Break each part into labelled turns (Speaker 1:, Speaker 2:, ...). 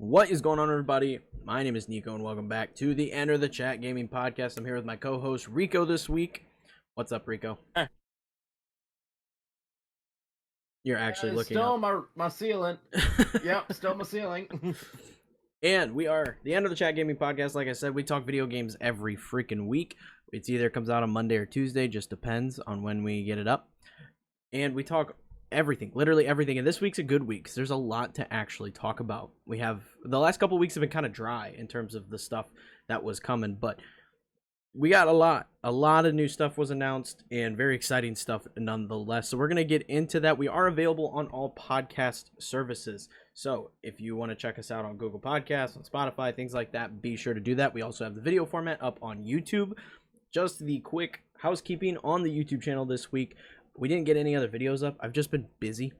Speaker 1: What is going on, everybody? My name is Kneeckoh, and welcome back to the Enter the Chat Gaming Podcast. I'm here with my co-host, Rico, this week. What's up, Rico? You're actually looking
Speaker 2: still
Speaker 1: up.
Speaker 2: my ceiling. Yep, still my ceiling.
Speaker 1: And we are the Enter the Chat Gaming Podcast. Like I said, we talk video games every freaking week. It's either comes out on Monday or Tuesday, just depends on when we get it up. And we talk everything, literally everything. And this week's a good week because there's a lot to actually talk about. We have the last couple weeks have been kind of dry in terms of the stuff that was coming, but we got a lot of new stuff was announced and very exciting stuff nonetheless. So we're going to get into that. We are available on all podcast services. So if you want to check us out on Google Podcasts, on Spotify, things like that, be sure to do that. We also have the video format up on YouTube. Just the quick housekeeping on the YouTube channel this week. We didn't get any other videos up. I've just been busy.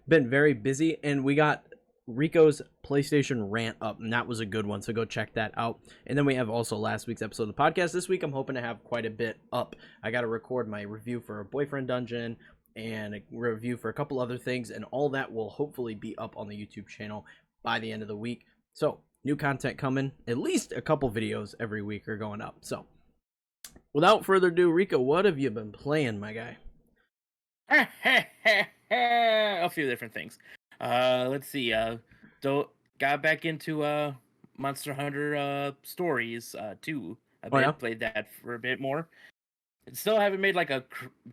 Speaker 1: Been very busy. And we got Rico's PlayStation rant up, and that was a good one. So go check that out. And then we have also last week's episode of the podcast. This week, I'm hoping to have quite a bit up. I got to record my review for a Boyfriend Dungeon and a review for a couple other things. And all that will hopefully be up on the YouTube channel by the end of the week. So new content coming. At least a couple videos every week are going up. So without further ado, Rico, what have you been playing, my guy?
Speaker 2: A few different things. Let's see. Got back into Monster Hunter Stories 2. Played that for a bit more. Still haven't made like a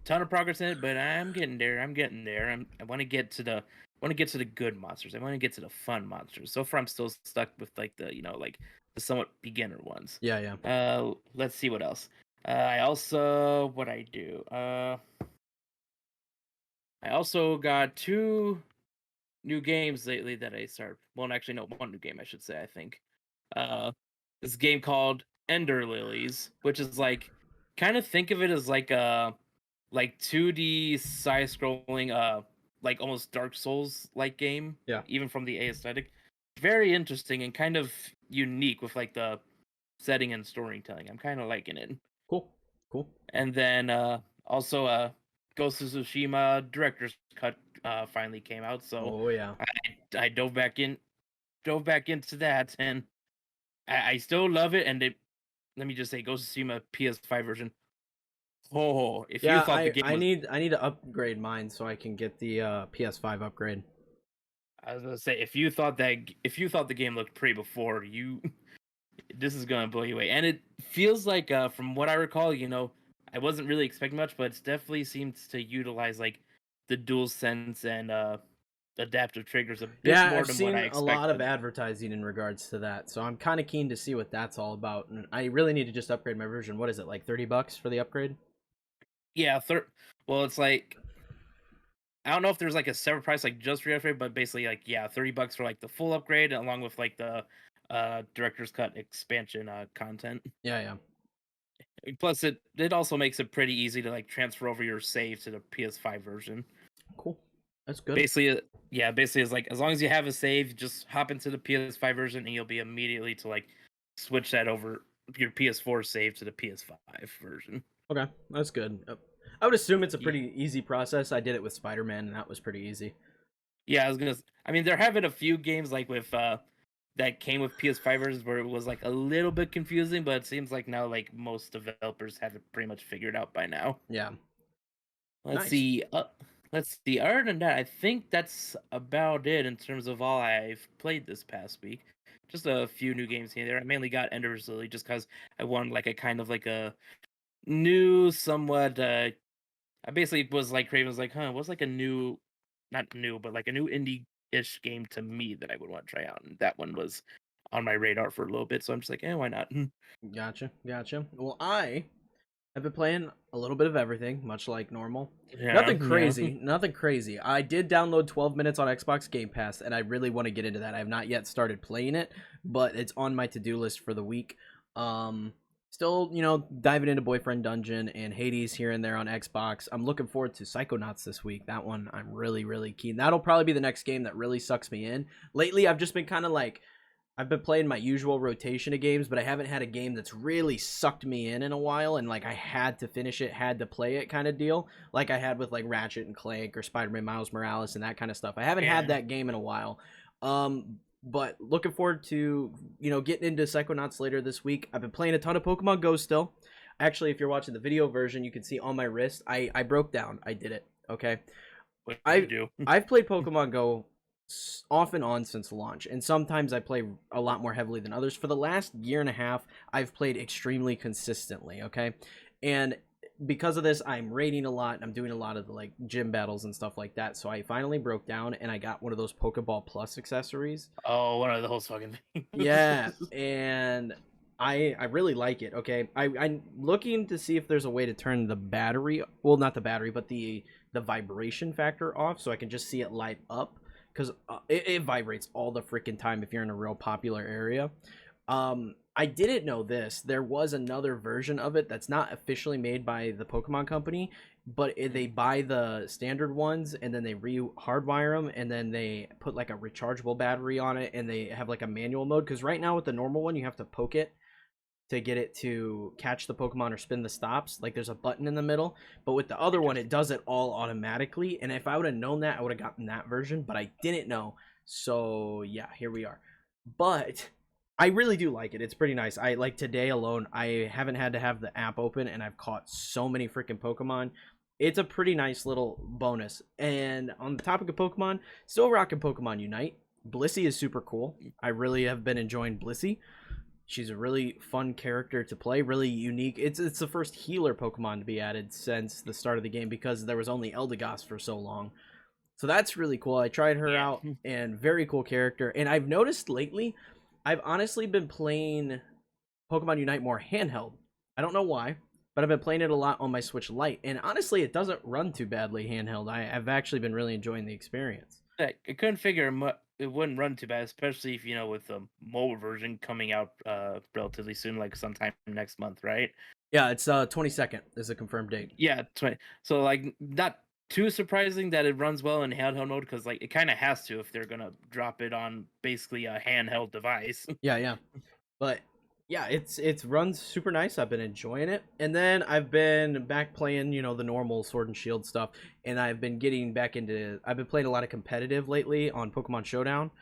Speaker 2: ton of progress in it, but I'm getting there. I want to get to the good monsters. I want to get to the fun monsters. So far, I'm still stuck with like the the somewhat beginner ones.
Speaker 1: Yeah.
Speaker 2: Let's see what else. I also I also got 2 new games lately that I started. Well, actually, no, 1 new game I should say. I think this game called Ender Lilies, which is like kind of think of it as like a 2D side-scrolling like almost Dark Souls like game.
Speaker 1: Yeah.
Speaker 2: Even from the aesthetic, very interesting and kind of unique with like the setting and storytelling. I'm kind of liking it.
Speaker 1: Cool.
Speaker 2: And then also Ghost of Tsushima director's cut finally came out, so I dove back into that, and I still love it. And let me just say, Ghost of Tsushima PS5 version. Oh, if you thought the game
Speaker 1: I need to upgrade mine so I can get the PS5 upgrade.
Speaker 2: I was gonna say, if you thought the game looked pretty before, this is gonna blow you away. And it feels like from what I recall, I wasn't really expecting much, but it definitely seems to utilize like the dual sense and adaptive triggers a bit more than what I expected.
Speaker 1: Yeah, I've seen a lot of advertising in regards to that, so I'm kind of keen to see what that's all about. And I really need to just upgrade my version. What is it, like $30 for the upgrade?
Speaker 2: Yeah, well, it's like I don't know if there's like a separate price like just for the upgrade, but basically like $30 for like the full upgrade along with like the director's cut expansion content.
Speaker 1: Yeah.
Speaker 2: Plus, it also makes it pretty easy to like transfer over your save to the PS5 version.
Speaker 1: Cool, that's good.
Speaker 2: Basically, it's like as long as you have a save, just hop into the PS5 version, and you'll be immediately to like switch that over your PS4 save to the PS5 version.
Speaker 1: Okay, that's good. I would assume it's a pretty easy process. I did it with Spider-Man, and that was pretty easy.
Speaker 2: Yeah, I mean, there have been a few games like with that came with PS5 versions where it was like a little bit confusing, but it seems like now like most developers have it pretty much figured out by now.
Speaker 1: Yeah.
Speaker 2: Let's see. Other than that, I think that's about it in terms of all I've played this past week. Just a few new games here and there. I mainly got Ender's Lily just because I wanted like a kind of like a new, somewhat. I basically was like Craven was like, what's like a new, not new, but like a new indie-ish game to me that I would want to try out, and that one was on my radar for a little bit. So I'm just like, why not?
Speaker 1: Gotcha. Well, I have been playing a little bit of everything, much like normal. Nothing crazy. I did download 12 Minutes on Xbox Game Pass, and I really want to get into that. I have not yet started playing it, but it's on my to-do list for the week. Still, diving into Boyfriend Dungeon and Hades here and there on Xbox. I'm looking forward to Psychonauts this week. That one I'm really, really keen. That'll probably be the next game that really sucks me in. Lately, I've just been kind of like, I've been playing my usual rotation of games, but I haven't had a game that's really sucked me in a while, and like I had to finish it, had to play it kind of deal, like I had with like Ratchet and Clank or Spider-Man Miles Morales and that kind of stuff. I haven't had that game in a while. But looking forward to, getting into Psychonauts later this week. I've been playing a ton of Pokemon Go still. Actually, if you're watching the video version, you can see on my wrist, I broke down. I did it, okay?
Speaker 2: What did you do?
Speaker 1: I've played Pokemon Go off and on since launch, and sometimes I play a lot more heavily than others. For the last year and a half, I've played extremely consistently, okay? And because of this, I'm raiding a lot. I'm doing a lot of the like gym battles and stuff like that. So I finally broke down and I got one of those Pokeball Plus accessories.
Speaker 2: Oh, one of those fucking things.
Speaker 1: Yeah, and I really like it. Okay, I'm looking to see if there's a way to turn the battery, well, not the battery, but the vibration factor off, so I can just see it light up, because it vibrates all the freaking time if you're in a real popular area. I didn't know this. There was another version of it that's not officially made by the Pokemon Company, but they buy the standard ones and then they hardwire them, and then they put like a rechargeable battery on it, and they have like a manual mode. Because right now with the normal one, you have to poke it to get it to catch the Pokemon or spin the stops. Like there's a button in the middle, but with the other one, it does it all automatically. And if I would have known that, I would have gotten that version, but I didn't know. So yeah, here we are. But I really do like it. It's pretty nice. I like today alone, I haven't had to have the app open, and I've caught so many freaking Pokemon. It's a pretty nice little bonus. And on the topic of Pokemon, still rocking Pokemon Unite. Blissey is super cool. I really have been enjoying Blissey. She's a really fun character to play, really unique. It's the first healer Pokemon to be added since the start of the game, because there was only Eldegoss for so long. So that's really cool. I tried her out, and very cool character. And I've noticed lately, I've honestly been playing Pokemon Unite more handheld. I don't know why, but I've been playing it a lot on my Switch Lite, and honestly, it doesn't run too badly handheld. I've actually been really enjoying the experience.
Speaker 2: I couldn't figure it wouldn't run too bad, especially if with the mobile version coming out relatively soon, like sometime next month, right?
Speaker 1: Yeah, it's 22nd is a confirmed date.
Speaker 2: Yeah, 20. So like not too surprising that it runs well in handheld mode, because like it kind of has to if they're gonna drop it on basically a handheld device.
Speaker 1: Yeah. But yeah, it's runs super nice. I've been enjoying it. And then I've been back playing, the normal Sword and Shield stuff, and I've been getting back into I've been playing a lot of competitive lately on Pokemon Showdown,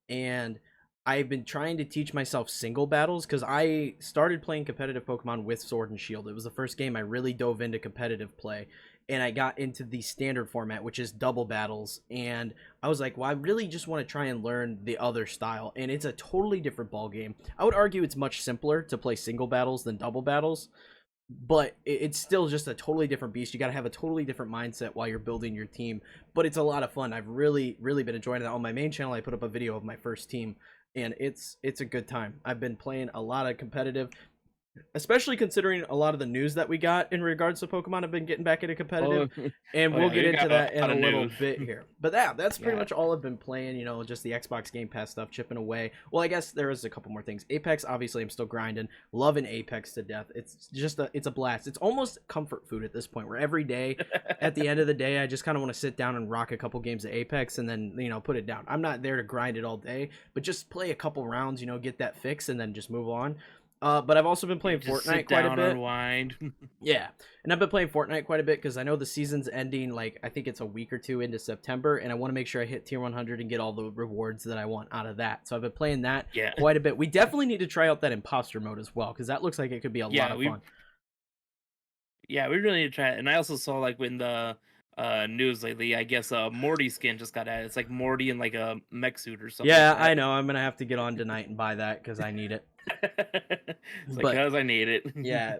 Speaker 1: and I've been trying to teach myself single battles, because I started playing competitive Pokemon with Sword and Shield. It was the first game I really dove into competitive play, and I got into the standard format, which is double battles, and I was like, well, I really just want to try and learn the other style, and it's a totally different ball game. I would argue it's much simpler to play single battles than double battles, but it's still just a totally different beast. You got to have a totally different mindset while you're building your team, but it's a lot of fun. I've really been enjoying that. On my main channel, I put up a video of my first team, and it's a good time. I've been playing a lot of competitive, especially considering a lot of the news that we got in regards to Pokemon have been getting back into competitive, and we'll get into that in a little bit here. But that's pretty much all I've been playing, just the Xbox Game Pass stuff, chipping away. Well, I guess there is a couple more things. Apex, obviously, I'm still grinding, loving Apex to death. It's just it's a blast. It's almost comfort food at this point, where every day, at the end of the day, I just kind of want to sit down and rock a couple games of Apex and then, put it down. I'm not there to grind it all day, but just play a couple rounds, get that fix, and then just move on. But I've also been playing Fortnite quite a bit.
Speaker 2: Unwind.
Speaker 1: Yeah, and I've been playing Fortnite quite a bit because I know the season's ending, like, I think it's a week or two into September, and I want to make sure I hit tier 100 and get all the rewards that I want out of that. So I've been playing that quite a bit. We definitely need to try out that imposter mode as well, because that looks like it could be a lot of fun.
Speaker 2: Yeah, we really need to try it. And I also saw, like, when the news lately, I guess Morty skin just got added. It's like Morty in like a mech suit or something.
Speaker 1: Yeah, I know. I'm gonna have to get on tonight and buy that because I need it.
Speaker 2: Because I need it.
Speaker 1: Yeah,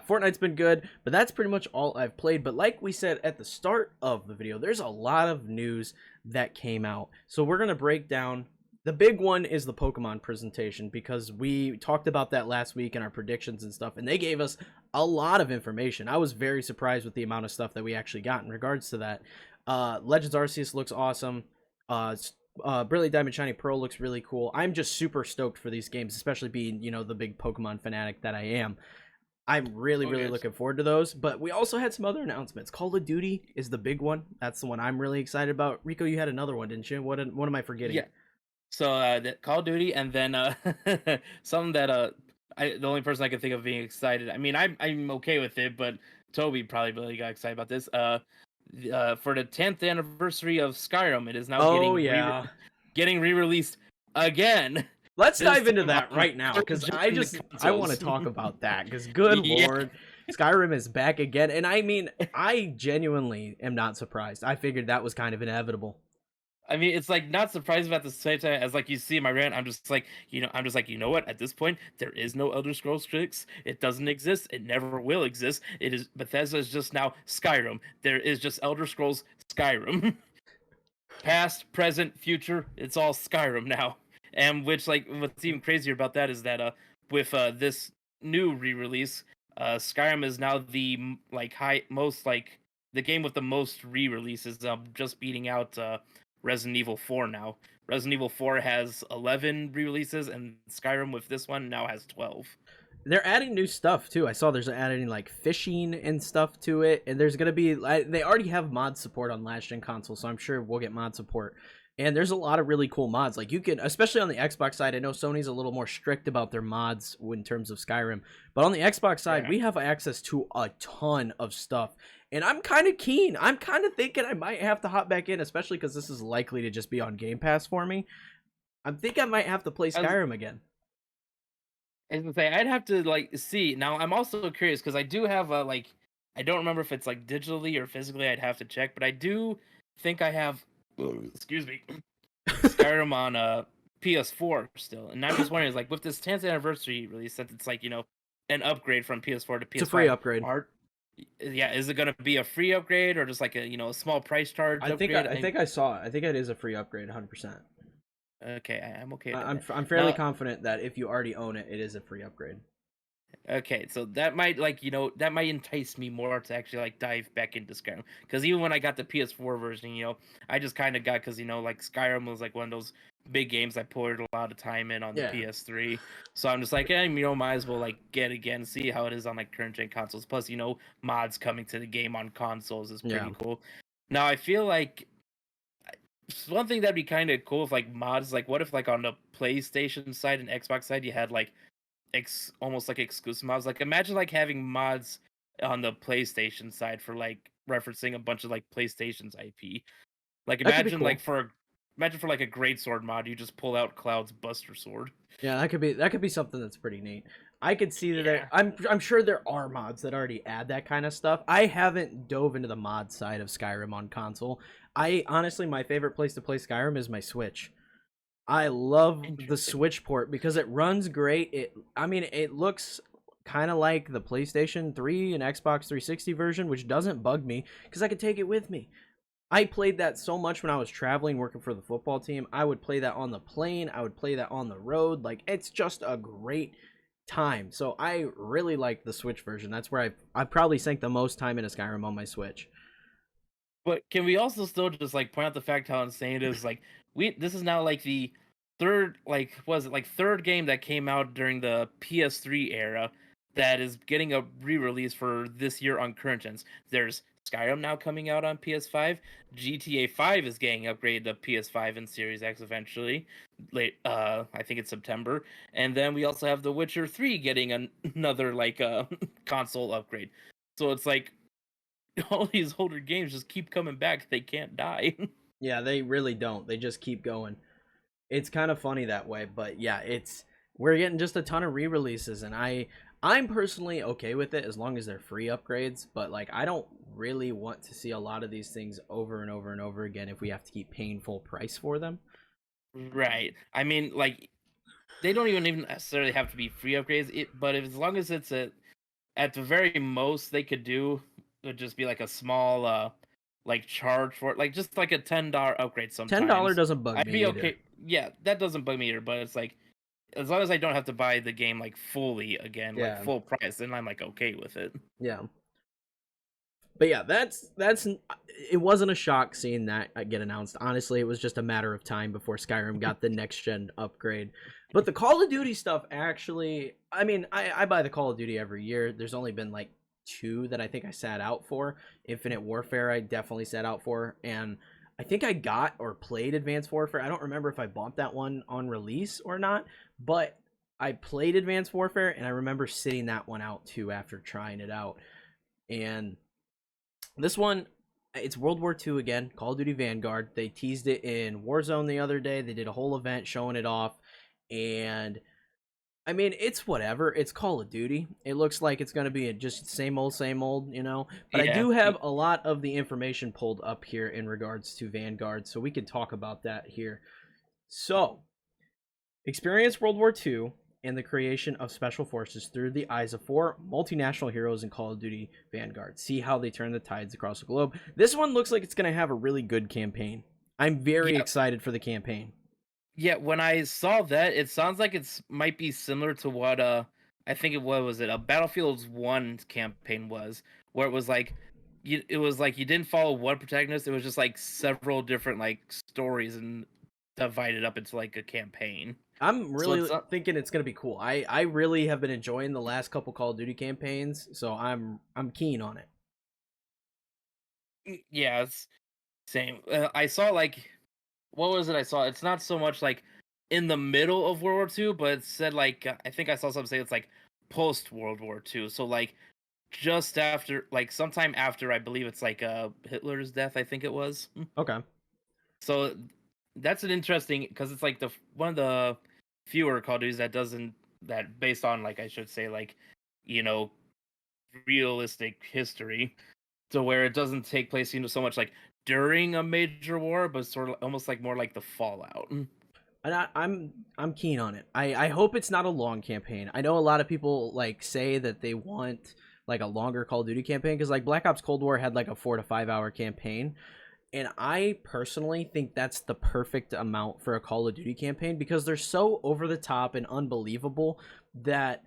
Speaker 1: Fortnite's been good, but that's pretty much all I've played. But like we said at the start of the video, there's a lot of news that came out, so we're gonna break down. The big one is the Pokemon presentation, because we talked about that last week in our predictions and stuff, and they gave us a lot of information. I was very surprised with the amount of stuff that we actually got in regards to that. Legends Arceus looks awesome. Brilliant Diamond Shiny Pearl looks really cool. I'm just super stoked for these games, especially being, the big Pokemon fanatic that I am. I'm really looking forward to those. But we also had some other announcements. Call of Duty is the big one. That's the one I'm really excited about. Rico, you had another one, didn't you? What am I forgetting?
Speaker 2: Yeah. So the Call of Duty, and then something that the only person I can think of being excited. I mean, I'm okay with it, but Toby probably really got excited about this. For the 10th anniversary of Skyrim, it is now getting re-released again.
Speaker 1: Let's
Speaker 2: This
Speaker 1: dive into
Speaker 2: time
Speaker 1: that
Speaker 2: on
Speaker 1: right now, because
Speaker 2: current
Speaker 1: I
Speaker 2: gen
Speaker 1: want to
Speaker 2: consoles.
Speaker 1: talk about that, because good
Speaker 2: Yeah.
Speaker 1: lord, Skyrim is back again, and I mean, I genuinely am not surprised. I figured that was kind of inevitable.
Speaker 2: I mean, it's like not surprising, but at the same time, as like you see my rant, I'm just like, you know what? At this point, there is no Elder Scrolls 6. It doesn't exist. It never will exist. It is Bethesda is just now Skyrim. There is just Elder Scrolls Skyrim. Past, present, future, it's all Skyrim now. And which, like, what's even crazier about that is that with this new re-release, Skyrim is now the most like the game with the most re-releases, just beating out Resident Evil 4 now. Resident Evil 4 has 11 re-releases, and Skyrim with this one now has 12.
Speaker 1: They're adding new stuff too. I saw there's adding like fishing and stuff to it, and there's gonna be they already have mod support on last gen console, so I'm sure we'll get mod support. And there's a lot of really cool mods. Like you can, especially on the Xbox side, I know Sony's a little more strict about their mods in terms of Skyrim, but on the Xbox side, we have access to a ton of stuff. And I'm kind of keen. I'm kind of thinking I might have to hop back in, especially because this is likely to just be on Game Pass for me. I'm thinking I might have to play Skyrim again.
Speaker 2: I was gonna say I'd have to like see. Now I'm also curious because I do have a like I don't remember if it's like digitally or physically. I'd have to check, but I do think I have. Excuse me, Skyrim on PS4 still, and I'm just wondering, is like with this 10th anniversary release, since it's like an upgrade from PS4 to PS5.
Speaker 1: It's a free upgrade.
Speaker 2: Yeah, is it gonna be a free upgrade or just like a small price charge?
Speaker 1: I think I saw it. I think it is a free upgrade, 100%.
Speaker 2: Okay, I'm okay.
Speaker 1: I'm fairly confident that if you already own it, it is a free upgrade.
Speaker 2: Okay, so that might that might entice me more to actually like dive back into Skyrim, because even when I got the PS4 version, I just kind of got because like Skyrim was like one of those big games I poured a lot of time in on the PS3, so I'm just like, might as well like get it again, see how it is on like current gen consoles. Plus, mods coming to the game on consoles is pretty cool. Now I feel like one thing that'd be kind of cool if like mods, like what if like on the PlayStation side and Xbox side you had like almost like exclusive mods. Like imagine like having mods on the PlayStation side for like referencing a bunch of like PlayStation's IP. Like imagine cool. Imagine for like a great sword mod, you just pull out Cloud's Buster Sword.
Speaker 1: Yeah, that could be something that's pretty neat. I could see that I'm sure there are mods that already add that kind of stuff. I haven't dove into the mod side of Skyrim on console. I honestly, my favorite place to play Skyrim is my Switch. I love the Switch port because it runs great. It looks kind of like the PlayStation 3 and Xbox 360 version, which doesn't bug me because I could take it with me. I played that so much when I was traveling, working for the football team. I would play that on the plane. I would play that on the road. Like, it's just a great time. So I really like the Switch version. That's where I probably sank the most time into Skyrim on my Switch.
Speaker 2: But can we also still just like point out the fact how insane it is? Like, this is now like the third third game that came out during the PS3 era that is getting a re-release for this year on current gens. There's Skyrim now coming out on PS5. GTA 5 is getting upgraded to PS5 and Series X eventually. I think it's September. And then we also have The Witcher 3 getting another console upgrade. So it's like all these older games just keep coming back. They can't die.
Speaker 1: Yeah, they really don't. They just keep going. It's kind of funny that way, but yeah, we're getting just a ton of re-releases, and I'm personally okay with it as long as they're free upgrades, but like I don't really want to see a lot of these things over and over and over again if we have to keep paying full price for them.
Speaker 2: Right. I mean, like they don't even necessarily have to be free upgrades, but as long as it's at the very most they could do would just be like a small charge for it, like just like a $10 upgrade sometimes.
Speaker 1: $10 doesn't bug me. I'd be okay.
Speaker 2: Either. Yeah, that doesn't bug me either, but it's like as long as I don't have to buy the game like fully again, like full price, then I'm like okay with it.
Speaker 1: Yeah. But yeah, that's it wasn't a shock seeing that get announced. Honestly, it was just a matter of time before Skyrim got the next gen upgrade. But the Call of Duty stuff actually, I mean, I buy the Call of Duty every year. There's only been like 2 that I think I sat out for. Infinite Warfare I definitely sat out for, and I think I got or played Advanced Warfare. I don't remember if I bought that one on release or not, but I played Advanced Warfare, and I remember sitting that one out too after trying it out. And this one, It's World War II again, Call of Duty Vanguard. They teased it in Warzone the other day. They did a whole event showing it off, and I mean, it's whatever. It's Call of Duty. It looks like it's going to be just same old, you know. But I
Speaker 2: Yeah.
Speaker 1: do have a lot of the information pulled up here in regards to Vanguard, so we can talk about that here. So, experience World War II and the creation of special forces through the eyes of four multinational heroes in Call of Duty Vanguard. See how they turn the tides across the globe. This one looks like it's going to have a really good campaign. I'm very excited for the campaign.
Speaker 2: Yeah, when I saw that, it sounds like it's might be similar to what I think was it a Battlefield 1 campaign was, where it was like you didn't follow one protagonist, it was just like several different like stories and divided up into like a campaign.
Speaker 1: I'm
Speaker 2: So
Speaker 1: really thinking it's gonna be cool. I really have been enjoying the last couple Call of Duty campaigns, so I'm keen on it.
Speaker 2: yeah, it's same. I saw like what was it I saw? It's not so much like in the middle of World War II, but it said like I think I saw something say it's like post World War II. So like just after, like sometime after, I believe it's like Hitler's death. I think it was.
Speaker 1: Okay.
Speaker 2: So that's an interesting because it's like the one of the fewer Call of Duties that doesn't that based on like I should say like you know realistic history to where it doesn't take place so much like during a major war, but sort of almost like more like the fallout.
Speaker 1: And I'm keen on it. I hope it's not a long campaign. I know a lot of people like say that they want like a longer Call of Duty campaign because like Black Ops Cold War had like a 4 to 5 hour campaign, and I personally think that's the perfect amount for a Call of Duty campaign because they're so over the top and unbelievable that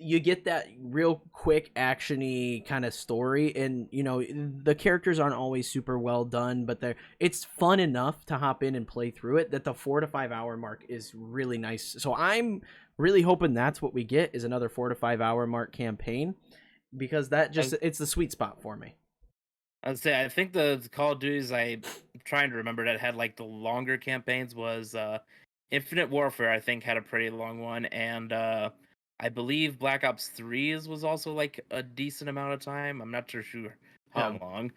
Speaker 1: you get that real quick actiony kind of story, and you know the characters aren't always super well done, but it's fun enough to hop in and play through it that the 4 to 5 hour mark is really nice. So I'm really hoping that's what we get is another 4 to 5 hour mark campaign because that just it's the sweet spot for me.
Speaker 2: I'd say I think the Call of Duties I'm trying to remember that had like the longer campaigns was Infinite Warfare. I think had a pretty long one, and I believe Black Ops 3 was also like a decent amount of time. I'm not sure how
Speaker 1: Yeah.
Speaker 2: long,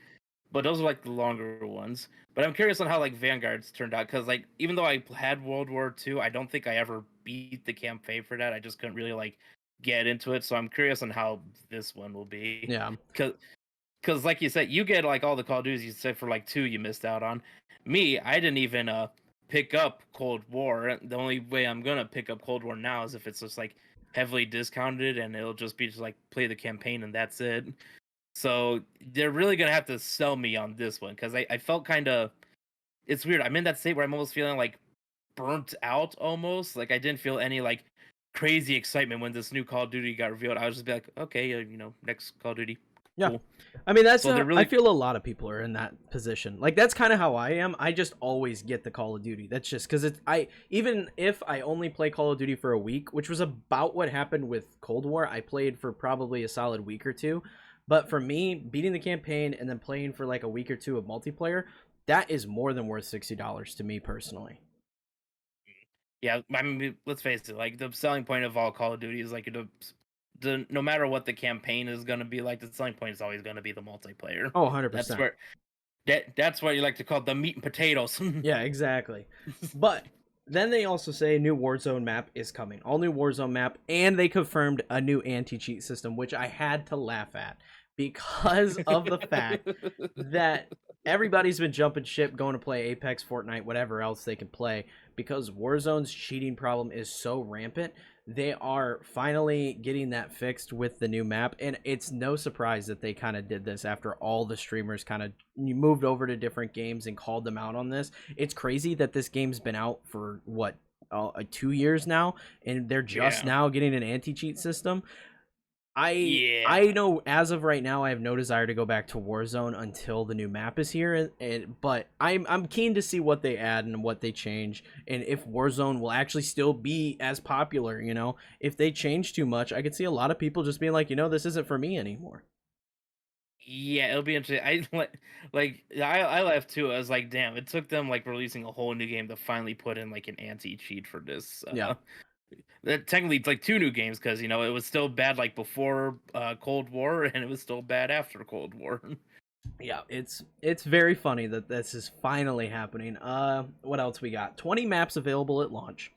Speaker 2: but those are like the longer ones. But I'm curious on how like Vanguard's turned out because like even though I had World War II, I don't think I ever beat the campaign for that. I just couldn't really like get into it. So I'm curious on how this one will be.
Speaker 1: Yeah.
Speaker 2: Because like you said, you get like all the Call of Duties you said for like 2 you missed out on. Me, I didn't even pick up Cold War. The only way I'm gonna pick up Cold War now is if it's just like heavily discounted and it'll just be just like play the campaign and that's it. So they're really gonna have to sell me on this one because I felt kind of it's weird. I'm in that state where I'm almost feeling like burnt out almost. Like I didn't feel any like crazy excitement when this new Call of Duty got revealed. I was just be like, okay, next Call of Duty,
Speaker 1: Yeah.
Speaker 2: cool.
Speaker 1: I mean, that's
Speaker 2: So they're
Speaker 1: I
Speaker 2: really
Speaker 1: feel a lot of people are in that position. Like that's kind of how I am. I just always get the Call of Duty. That's just cuz I even if I only play Call of Duty for a week, which was about what happened with Cold War, I played for probably a solid week or two. But for me, beating the campaign and then playing for like a week or two of multiplayer, that is more than worth $60 to me personally.
Speaker 2: Yeah, I mean, let's face it. Like the selling point of all Call of Duty is like no matter what the campaign is going to be like, the selling point is always going to be the multiplayer.
Speaker 1: Oh,
Speaker 2: That's
Speaker 1: 100%.
Speaker 2: where that's what you like to call the meat and potatoes.
Speaker 1: Yeah, exactly. But then they also say a new Warzone map is coming. All new Warzone map, and they confirmed a new anti-cheat system, which I had to laugh at because of the fact that everybody's been jumping ship going to play Apex, Fortnite, whatever else they can play because Warzone's cheating problem is so rampant. They are finally getting that fixed with the new map, and it's no surprise that they kind of did this after all the streamers kind of moved over to different games and called them out on this. It's crazy that this game's been out for what 2 years now, and they're just now getting an anti-cheat system. I know as of right now I have no desire to go back to Warzone until the new map is here, but I'm keen to see what they add and what they change, and if Warzone will actually still be as popular. You know, if they change too much, I could see a lot of people just being like, this isn't for me anymore.
Speaker 2: Yeah, it'll be interesting. I left too. I was like, damn, it took them like releasing a whole new game to finally put in like an anti-cheat for this.
Speaker 1: Yeah.
Speaker 2: Technically it's like 2 new games because it was still bad like before Cold War and it was still bad after Cold War.
Speaker 1: Yeah, it's very funny that this is finally happening. What else we got? 20 maps available at launch.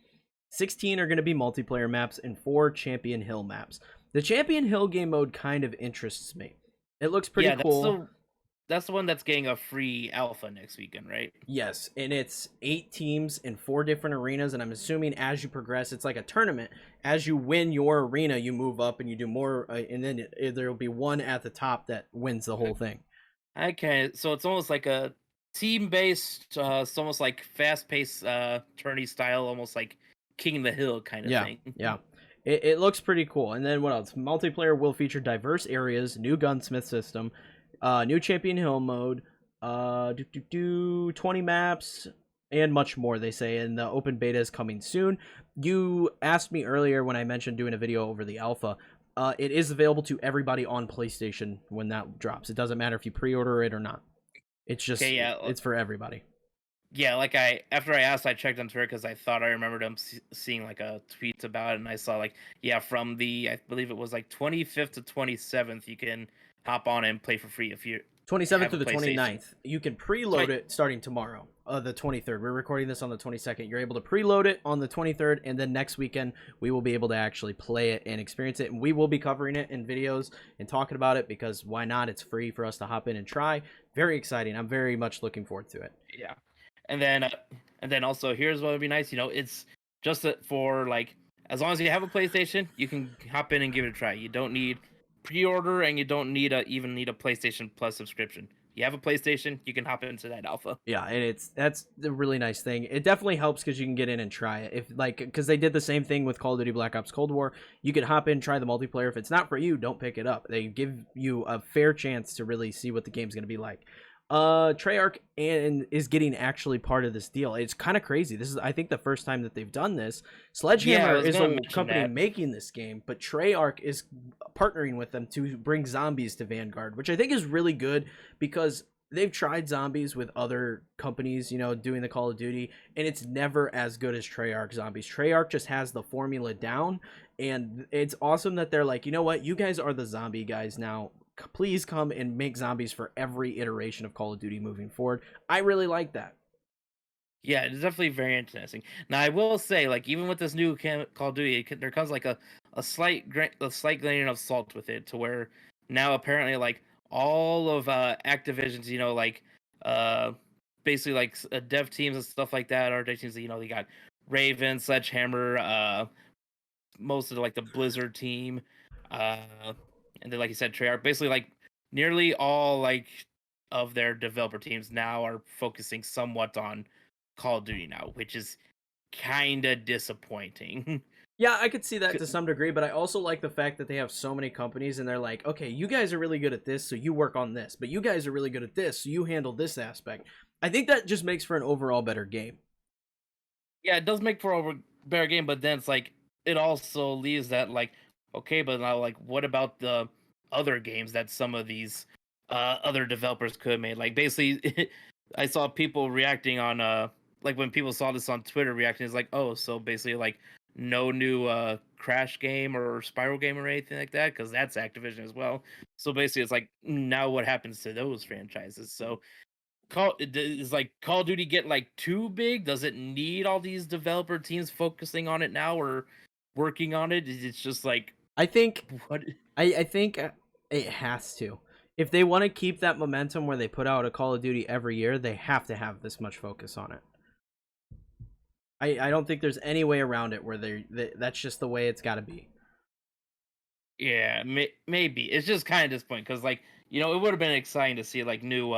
Speaker 1: 16 are going to be multiplayer maps and 4 Champion Hill maps. The Champion Hill game mode kind of interests me. It looks pretty
Speaker 2: Yeah,
Speaker 1: cool.
Speaker 2: that's the one that's getting a free alpha next weekend, right?
Speaker 1: Yes, and it's 8 teams in 4 different arenas, and I'm assuming as you progress, it's like a tournament. As you win your arena, you move up and you do more, and then there will be one at the top that wins the whole thing.
Speaker 2: Okay, so it's almost like a team-based, it's almost like fast-paced, tourney style, almost like King of the Hill kind of thing.
Speaker 1: Yeah. It looks pretty cool. And then what else? Multiplayer will feature diverse areas, new gunsmith system, new Champion Hill mode, 20 maps, and much more, they say. And the open beta is coming soon. You asked me earlier when I mentioned doing a video over the alpha. It is available to everybody on PlayStation when that drops. It doesn't matter if you pre-order it or not. It's just,
Speaker 2: Okay, yeah,
Speaker 1: it's for everybody.
Speaker 2: yeah. Like after I asked, I checked on Twitter because I thought I remembered them seeing like a tweet about it, and I saw like, yeah, from the I believe it was like 25th to 27th, you can hop on and play for free if you
Speaker 1: 27th
Speaker 2: have
Speaker 1: to
Speaker 2: a
Speaker 1: the
Speaker 2: PlayStation.
Speaker 1: 29th. You can preload it starting tomorrow, the 23rd. We're recording this on the 22nd. You're able to preload it on the 23rd, and then next weekend we will be able to actually play it and experience it. And we will be covering it in videos and talking about it because why not? It's free for us to hop in and try. Very exciting. I'm very much looking forward to it.
Speaker 2: Yeah, and then also here's what would be nice. You know, it's just for like as long as you have a PlayStation, you can hop in and give it a try. You don't need pre-order, and you don't need even need a PlayStation Plus subscription. You have a PlayStation, you can hop into that alpha.
Speaker 1: Yeah, and that's the really nice thing. It definitely helps because you can get in and try it. If like because they did the same thing with Call of Duty Black Ops Cold War. You could hop in, try the multiplayer. If it's not for you, don't pick it up. They give you a fair chance to really see what the game's gonna be like. Treyarch and is getting actually part of this deal. It's kind of crazy. This is I think the first time that they've done this. Sledgehammer is a company making this game, but Treyarch is partnering with them to bring zombies to Vanguard, which I think is really good because they've tried zombies with other companies, you know, doing the Call of Duty, and it's never as good as Treyarch zombies. Treyarch just has the formula down, and it's awesome that they're like, you know what, you guys are the zombie guys now. Please come and make zombies for every iteration of Call of Duty moving forward. I really like that.
Speaker 2: Yeah, it's definitely very interesting. Now, I will say, like, even with this new Call of Duty, there comes like a slight grain of salt with it, to where now apparently like all of Activision's, you know, like basically like dev teams and stuff like that, or dev teams, you know, they got Raven, Sledgehammer, most of like the Blizzard team, and then like you said, Treyarch. Basically, like nearly all like of their developer teams now are focusing somewhat on Call of Duty now, which is kind of disappointing.
Speaker 1: Yeah, I could see that to some degree, but I also like the fact that they have so many companies and they're like, okay, you guys are really good at this, so you work on this, but you guys are really good at this, so you handle this aspect. I think that just makes for an overall better game.
Speaker 2: Yeah, it does make for a better game, but then it's like it also leaves that like, okay, but now like what about the other games that some of these other developers could have made? Like basically I saw people reacting on like when people saw this on Twitter reacting, it's like, oh, so basically like no new Crash game or Spiral game or anything like that, because that's Activision as well. So basically it's like now what happens to those franchises? So is like Call of Duty get like too big? Does it need all these developer teams focusing on it now or working on it? It's just like
Speaker 1: I think
Speaker 2: what
Speaker 1: I think it has to. If they want to keep that momentum where they put out a Call of Duty every year, they have to have this much focus on it. I don't think there's any way around it where that's just the way it's got to be.
Speaker 2: Yeah, maybe. It's just kind of disappointing because, like, you know, it would have been exciting to see like new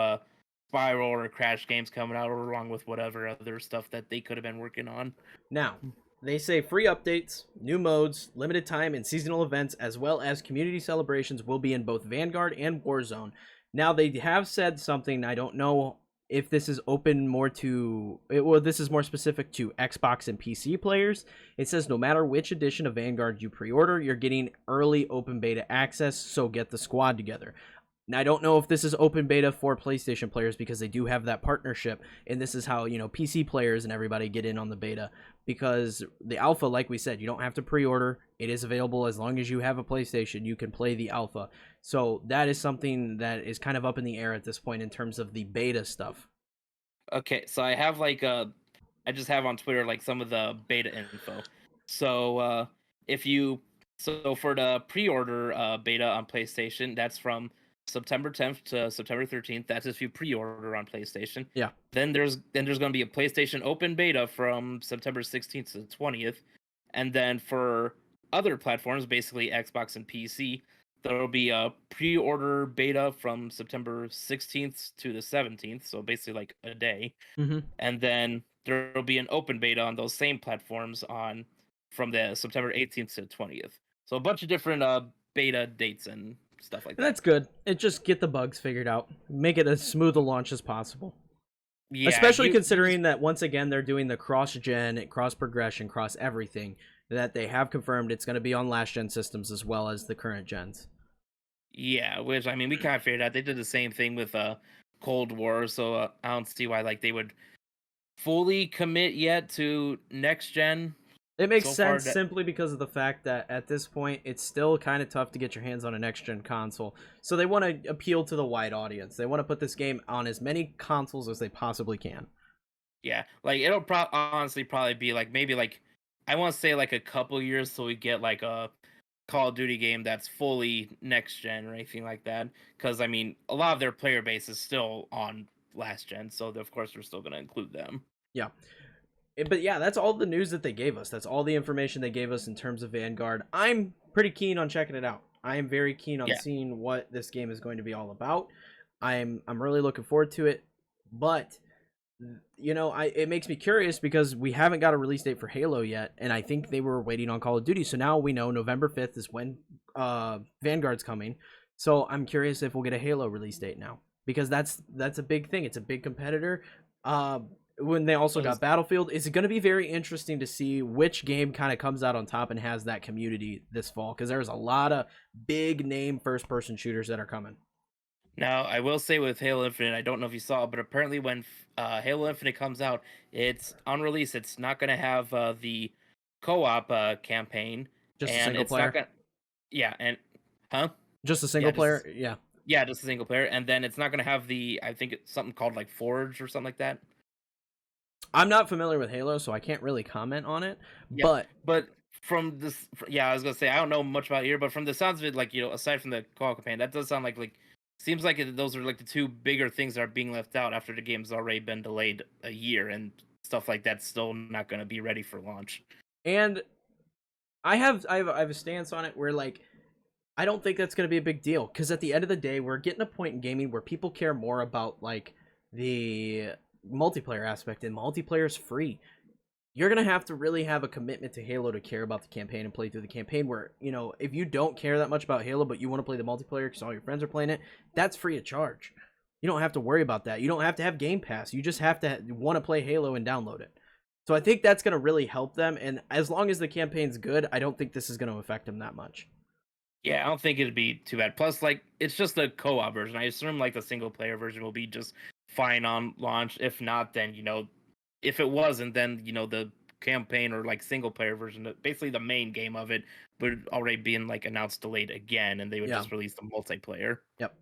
Speaker 2: Spiral or Crash games coming out, along with whatever other stuff that they could have been working on.
Speaker 1: Now, they say free updates, new modes, limited time, and seasonal events, as well as community celebrations will be in both Vanguard and Warzone. Now, they have said something, I don't know if this is open more to, well, this is more specific to Xbox and PC players. It says no matter which edition of Vanguard you pre-order, you're getting early open beta access, so get the squad together. Now, I don't know if this is open beta for PlayStation players because they do have that partnership, and this is how, you know, PC players and everybody get in on the beta, because the alpha, like we said, you don't have to pre-order. It is available as long as you have a PlayStation. You can play the alpha. So that is something that is kind of up in the air at this point in terms of the beta stuff.
Speaker 2: Okay, so I have I just have on Twitter like some of the beta info. So if you so for the pre-order beta on PlayStation, that's from September 10th to September 13th. That's if you pre-order on PlayStation.
Speaker 1: Yeah.
Speaker 2: Then there's going to be a PlayStation Open beta from September 16th to 20th, and then for other platforms, basically Xbox and PC, there will be a pre-order beta from September 16th to the 17th, so basically like a day,
Speaker 1: Mm-hmm.
Speaker 2: and then there will be an open beta on those same platforms on from the September 18th to 20th. So a bunch of different beta dates and stuff like
Speaker 1: And
Speaker 2: that.
Speaker 1: that's good. It just get the bugs figured out. Make it as smooth a launch as possible.
Speaker 2: Yeah,
Speaker 1: Especially
Speaker 2: you just
Speaker 1: considering that once again they're doing the cross-gen, cross-progression, cross-everything. That they have confirmed it's going to be on last-gen systems as well as the current gens.
Speaker 2: Yeah, which I mean, we kind of figured out they did the same thing with Cold War, so I don't see why like they would fully commit yet to next gen.
Speaker 1: It makes
Speaker 2: So far,
Speaker 1: sense simply because of the fact that at this point it's still kind of tough to get your hands on a next-gen console. So they want to appeal to the wide audience. They want to put this game on as many consoles as they possibly can.
Speaker 2: yeah, like it'll honestly probably be like maybe like I want to say like a couple years so we get like a Call of Duty game that's fully next gen or anything like that. Because I mean, a lot of their player base is still on last gen, so of course we're still going to include them.
Speaker 1: Yeah. But yeah, that's all the news that they gave us. That's all the information they gave us in terms of Vanguard. I'm pretty keen on checking it out. I am very keen on
Speaker 2: Yeah.
Speaker 1: seeing what this game is going to be all about. I'm really looking forward to it. But it makes me curious because we haven't got a release date for Halo yet, and I think they were waiting on Call of Duty. So now we know November 5th is when Vanguard's coming. So I'm curious if we'll get a Halo release date now because that's a big thing. It's a big competitor. When they also got Battlefield, it's going to be very interesting to see which game kind of comes out on top and has that community this fall because there's a lot of big name first person shooters that are coming.
Speaker 2: Now, I will say with Halo Infinite, I don't know if you saw, but apparently when Halo Infinite comes out, it's on release. It's not going to have the co-op campaign,
Speaker 1: Just a
Speaker 2: and
Speaker 1: single
Speaker 2: it's
Speaker 1: player.
Speaker 2: not going. Yeah, and huh?
Speaker 1: Just a single player. Yeah.
Speaker 2: Yeah, just a single player, and then it's not going to have the. I think it's something called like Forge or something like that.
Speaker 1: I'm not familiar with Halo, so I can't really comment on it.
Speaker 2: Yeah, but from this, I was gonna say I don't know much about it here, but from the sounds of it, like aside from the co-op campaign, that does sound like seems like those are like the two bigger things that are being left out after the game's already been delayed a year and stuff like that's still not going to be ready for launch.
Speaker 1: And I have a stance on it where like I don't think that's going to be a big deal because at the end of the day, we're getting a point in gaming where people care more about like the multiplayer aspect, and multiplayer is free. You're going to have to really have a commitment to Halo to care about the campaign and play through the campaign where, if you don't care that much about Halo, but you want to play the multiplayer because all your friends are playing it, that's free of charge. You don't have to worry about that. You don't have to have Game Pass. You just have to want to play Halo and download it. So I think that's going to really help them. And as long as the campaign's good, I don't think this is going to affect them that much.
Speaker 2: Yeah, I don't think it'd be too bad. Plus, like, it's just a co-op version. I assume, like, the single-player version will be just fine on launch. If not, then, if it wasn't, then, the campaign or, like, single-player version, basically the main game of it, would already be like, announced delayed again, and they would just release the multiplayer.
Speaker 1: Yep.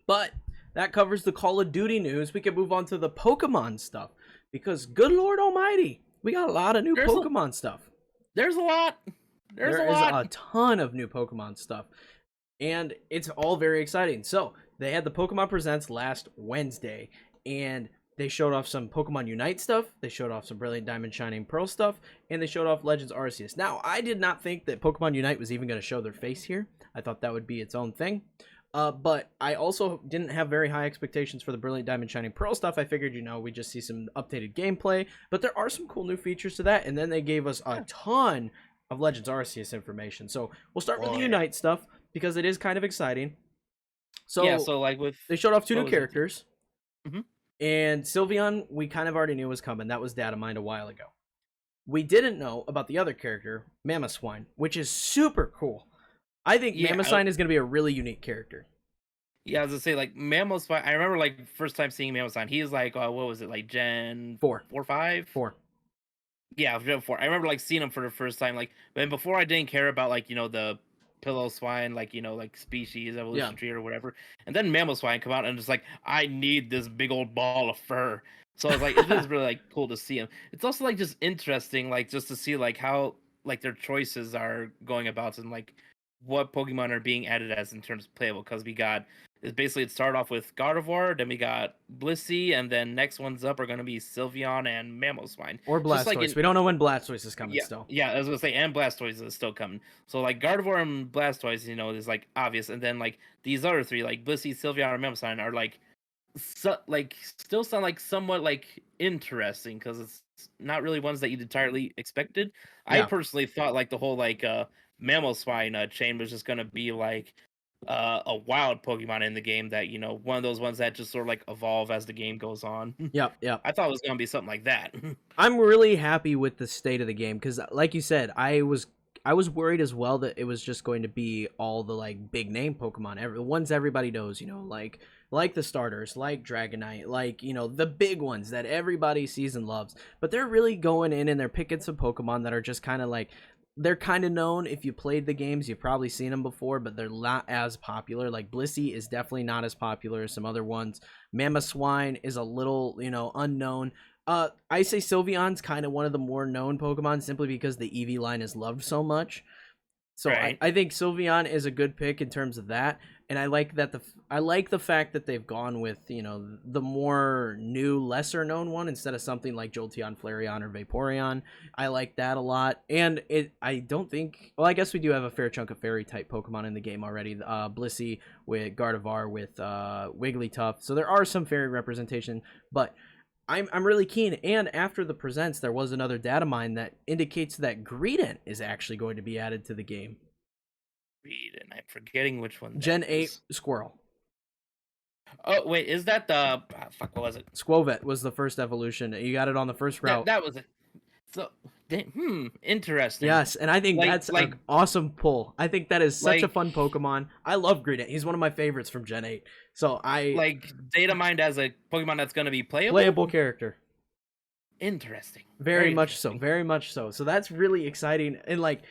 Speaker 1: But that covers the Call of Duty news. We can move on to the Pokemon stuff. Because, good Lord Almighty, we got a lot of new Pokemon stuff.
Speaker 2: There's a lot.
Speaker 1: There is a ton of new Pokemon stuff. And it's all very exciting. So, they had the Pokemon Presents last Wednesday. And they showed off some Pokemon Unite stuff. They showed off some Brilliant Diamond Shining Pearl stuff. And they showed off Legends Arceus. Now, I did not think that Pokemon Unite was even going to show their face here. I thought that would be its own thing. But I also didn't have very high expectations for the Brilliant Diamond Shining Pearl stuff. I figured, we just see some updated gameplay. But there are some cool new features to that. And then they gave us a ton of Legends Arceus information. So we'll start with the Unite stuff because it is kind of exciting. So they showed off two new characters.
Speaker 2: Mm-hmm.
Speaker 1: And Sylveon, we kind of already knew was coming. That was data mined a while ago. We didn't know about the other character, Mamoswine, which is super cool. I think Mamoswine is going to be a really unique character.
Speaker 2: Yeah, I was going to say, like, Mamoswine, I remember, first time seeing Mamoswine, he was what was it, Gen
Speaker 1: 4?
Speaker 2: 4, 5?
Speaker 1: 4.
Speaker 2: Yeah, Gen 4. I remember, seeing him for the first time, but before I didn't care about, the pillow swine, like, like species,
Speaker 1: Yeah.
Speaker 2: evolution tree or whatever. And then mammal swine come out and just like, I need this big old ball of fur. So it's like, it is really like cool to see them. It's also like just interesting, like just to see like how like their choices are going about and like what Pokemon are being added as in terms of playable. Because we got is basically it started off with Gardevoir, then we got Blissey, and then next ones up are going to be Sylveon and Mamoswine.
Speaker 1: Or
Speaker 2: Just like
Speaker 1: Blastoise. We don't know when Blastoise is coming still.
Speaker 2: yeah, I was gonna say, and Blastoise is still coming. So like Gardevoir and Blastoise, is like obvious, and then like these other three, like Blissey, Sylveon, and Mamoswine, are like like still sound like somewhat like interesting because it's not really ones that you entirely expected. I
Speaker 1: Yeah.
Speaker 2: personally thought like the whole like Mamoswine chain was just gonna be like a wild Pokemon in the game that one of those ones that just sort of like evolve as the game goes on.
Speaker 1: Yep. Yep.
Speaker 2: I thought it was gonna be something like that.
Speaker 1: I'm really happy with the state of the game because, like you said, I was worried as well that it was just going to be all the like big name Pokemon, the ones everybody knows, like the starters, like Dragonite, like the big ones that everybody sees and loves. But they're really going in and they're picking some Pokemon that are just kind of like, they're kind of known. If you played the games, you've probably seen them before, but they're not as popular. Like Blissey is definitely not as popular as some other ones. Mamoswine is a little, unknown. I say Sylveon's kind of one of the more known Pokemon simply because the Eevee line is loved so much. So
Speaker 2: Right.
Speaker 1: I think Sylveon is a good pick in terms of that, and I like that I like the fact that they've gone with the more new, lesser known one instead of something like Jolteon, Flareon, or Vaporeon. I like that a lot, and I don't think. Well, I guess we do have a fair chunk of fairy type Pokemon in the game already. Blissey with Gardevoir with Wigglytuff, so there are some fairy representation, but I'm really keen. And after the presents, there was another data mine that indicates that Greedent is actually going to be added to the game.
Speaker 2: And I'm forgetting which one.
Speaker 1: Gen 8 Squirrel.
Speaker 2: Oh wait, is that the fuck? What was it?
Speaker 1: Squovet was the first evolution. You got it on the first route.
Speaker 2: That was it. So, interesting.
Speaker 1: Yes, and I think that's like an awesome pull. I think that is such a fun Pokemon. I love Greedent. He's one of my favorites from Gen 8. So I
Speaker 2: like data mined as a Pokemon that's going to be playable.
Speaker 1: Playable character.
Speaker 2: Interesting.
Speaker 1: Very much so. Very much so. So that's really exciting. And like,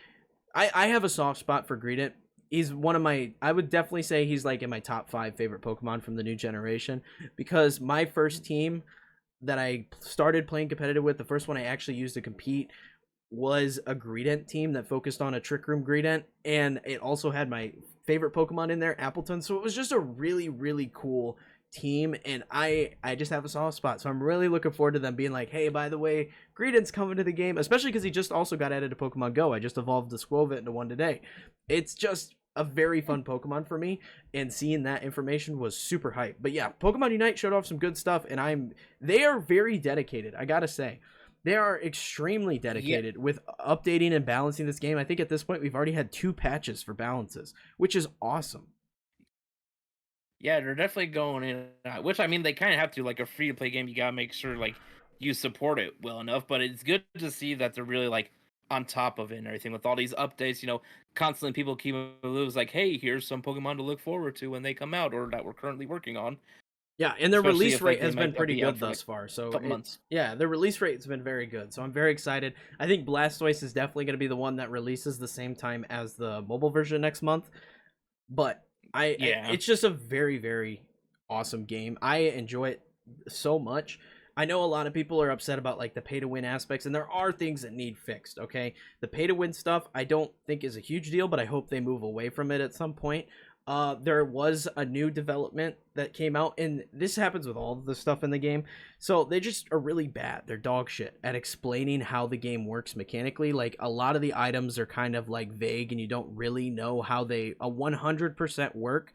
Speaker 1: I have a soft spot for Greedent. He's one of my, I would definitely say he's like in my top 5 favorite Pokemon from the new generation, because my first team that I started playing competitive with, the first one I actually used to compete, was a Greedent team that focused on a Trick Room Greedent, and it also had my favorite Pokemon in there, Appleton. So it was just a really, really cool team, and I just have a soft spot. So I'm really looking forward to them being like, hey, by the way, Greedent's coming to the game, especially because he just also got added to Pokemon Go. I just evolved the Squovet into one today. It's just a very fun Pokemon for me, and seeing that information was super hype. But yeah, Pokemon Unite showed off some good stuff, and they are very dedicated, I gotta say. They are extremely dedicated with updating and balancing this game. I think at this point we've already had 2 patches for balances, which is awesome.
Speaker 2: Yeah, they're definitely going in, which I mean they kind of have to. Like a free to play game, you gotta make sure like you support it well enough. But it's good to see that they're really like on top of it and everything with all these updates. Constantly people keep loose like, hey, here's some Pokemon to look forward to when they come out or that we're currently working on.
Speaker 1: Yeah, and their release rate has been pretty good thus far. So
Speaker 2: couple months.
Speaker 1: Yeah, their release rate has been very good. So I'm very excited. I think Blastoise is definitely going to be the one that releases the same time as the mobile version next month. But it's just a very, very awesome game. I enjoy it so much. I know a lot of people are upset about like the pay to win aspects, and there are things that need fixed. Okay, the pay to win stuff I don't think is a huge deal, but I hope they move away from it at some point. There was a new development that came out, and this happens with all of the stuff in the game. So they just are really bad. They're dog shit at explaining how the game works mechanically. Like a lot of the items are kind of like vague, and you don't really know how they 100% work.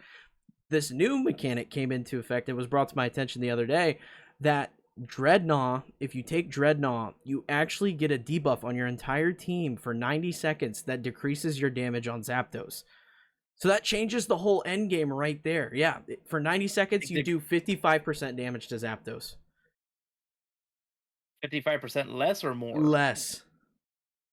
Speaker 1: This new mechanic came into effect. It was brought to my attention the other day that Dreadnought, if you take Dreadnought, you actually get a debuff on your entire team for 90 seconds that decreases your damage on Zapdos. So that changes the whole end game right there. Yeah, for 90 seconds, you do 55% damage to Zapdos.
Speaker 2: 55% less or more?
Speaker 1: Less.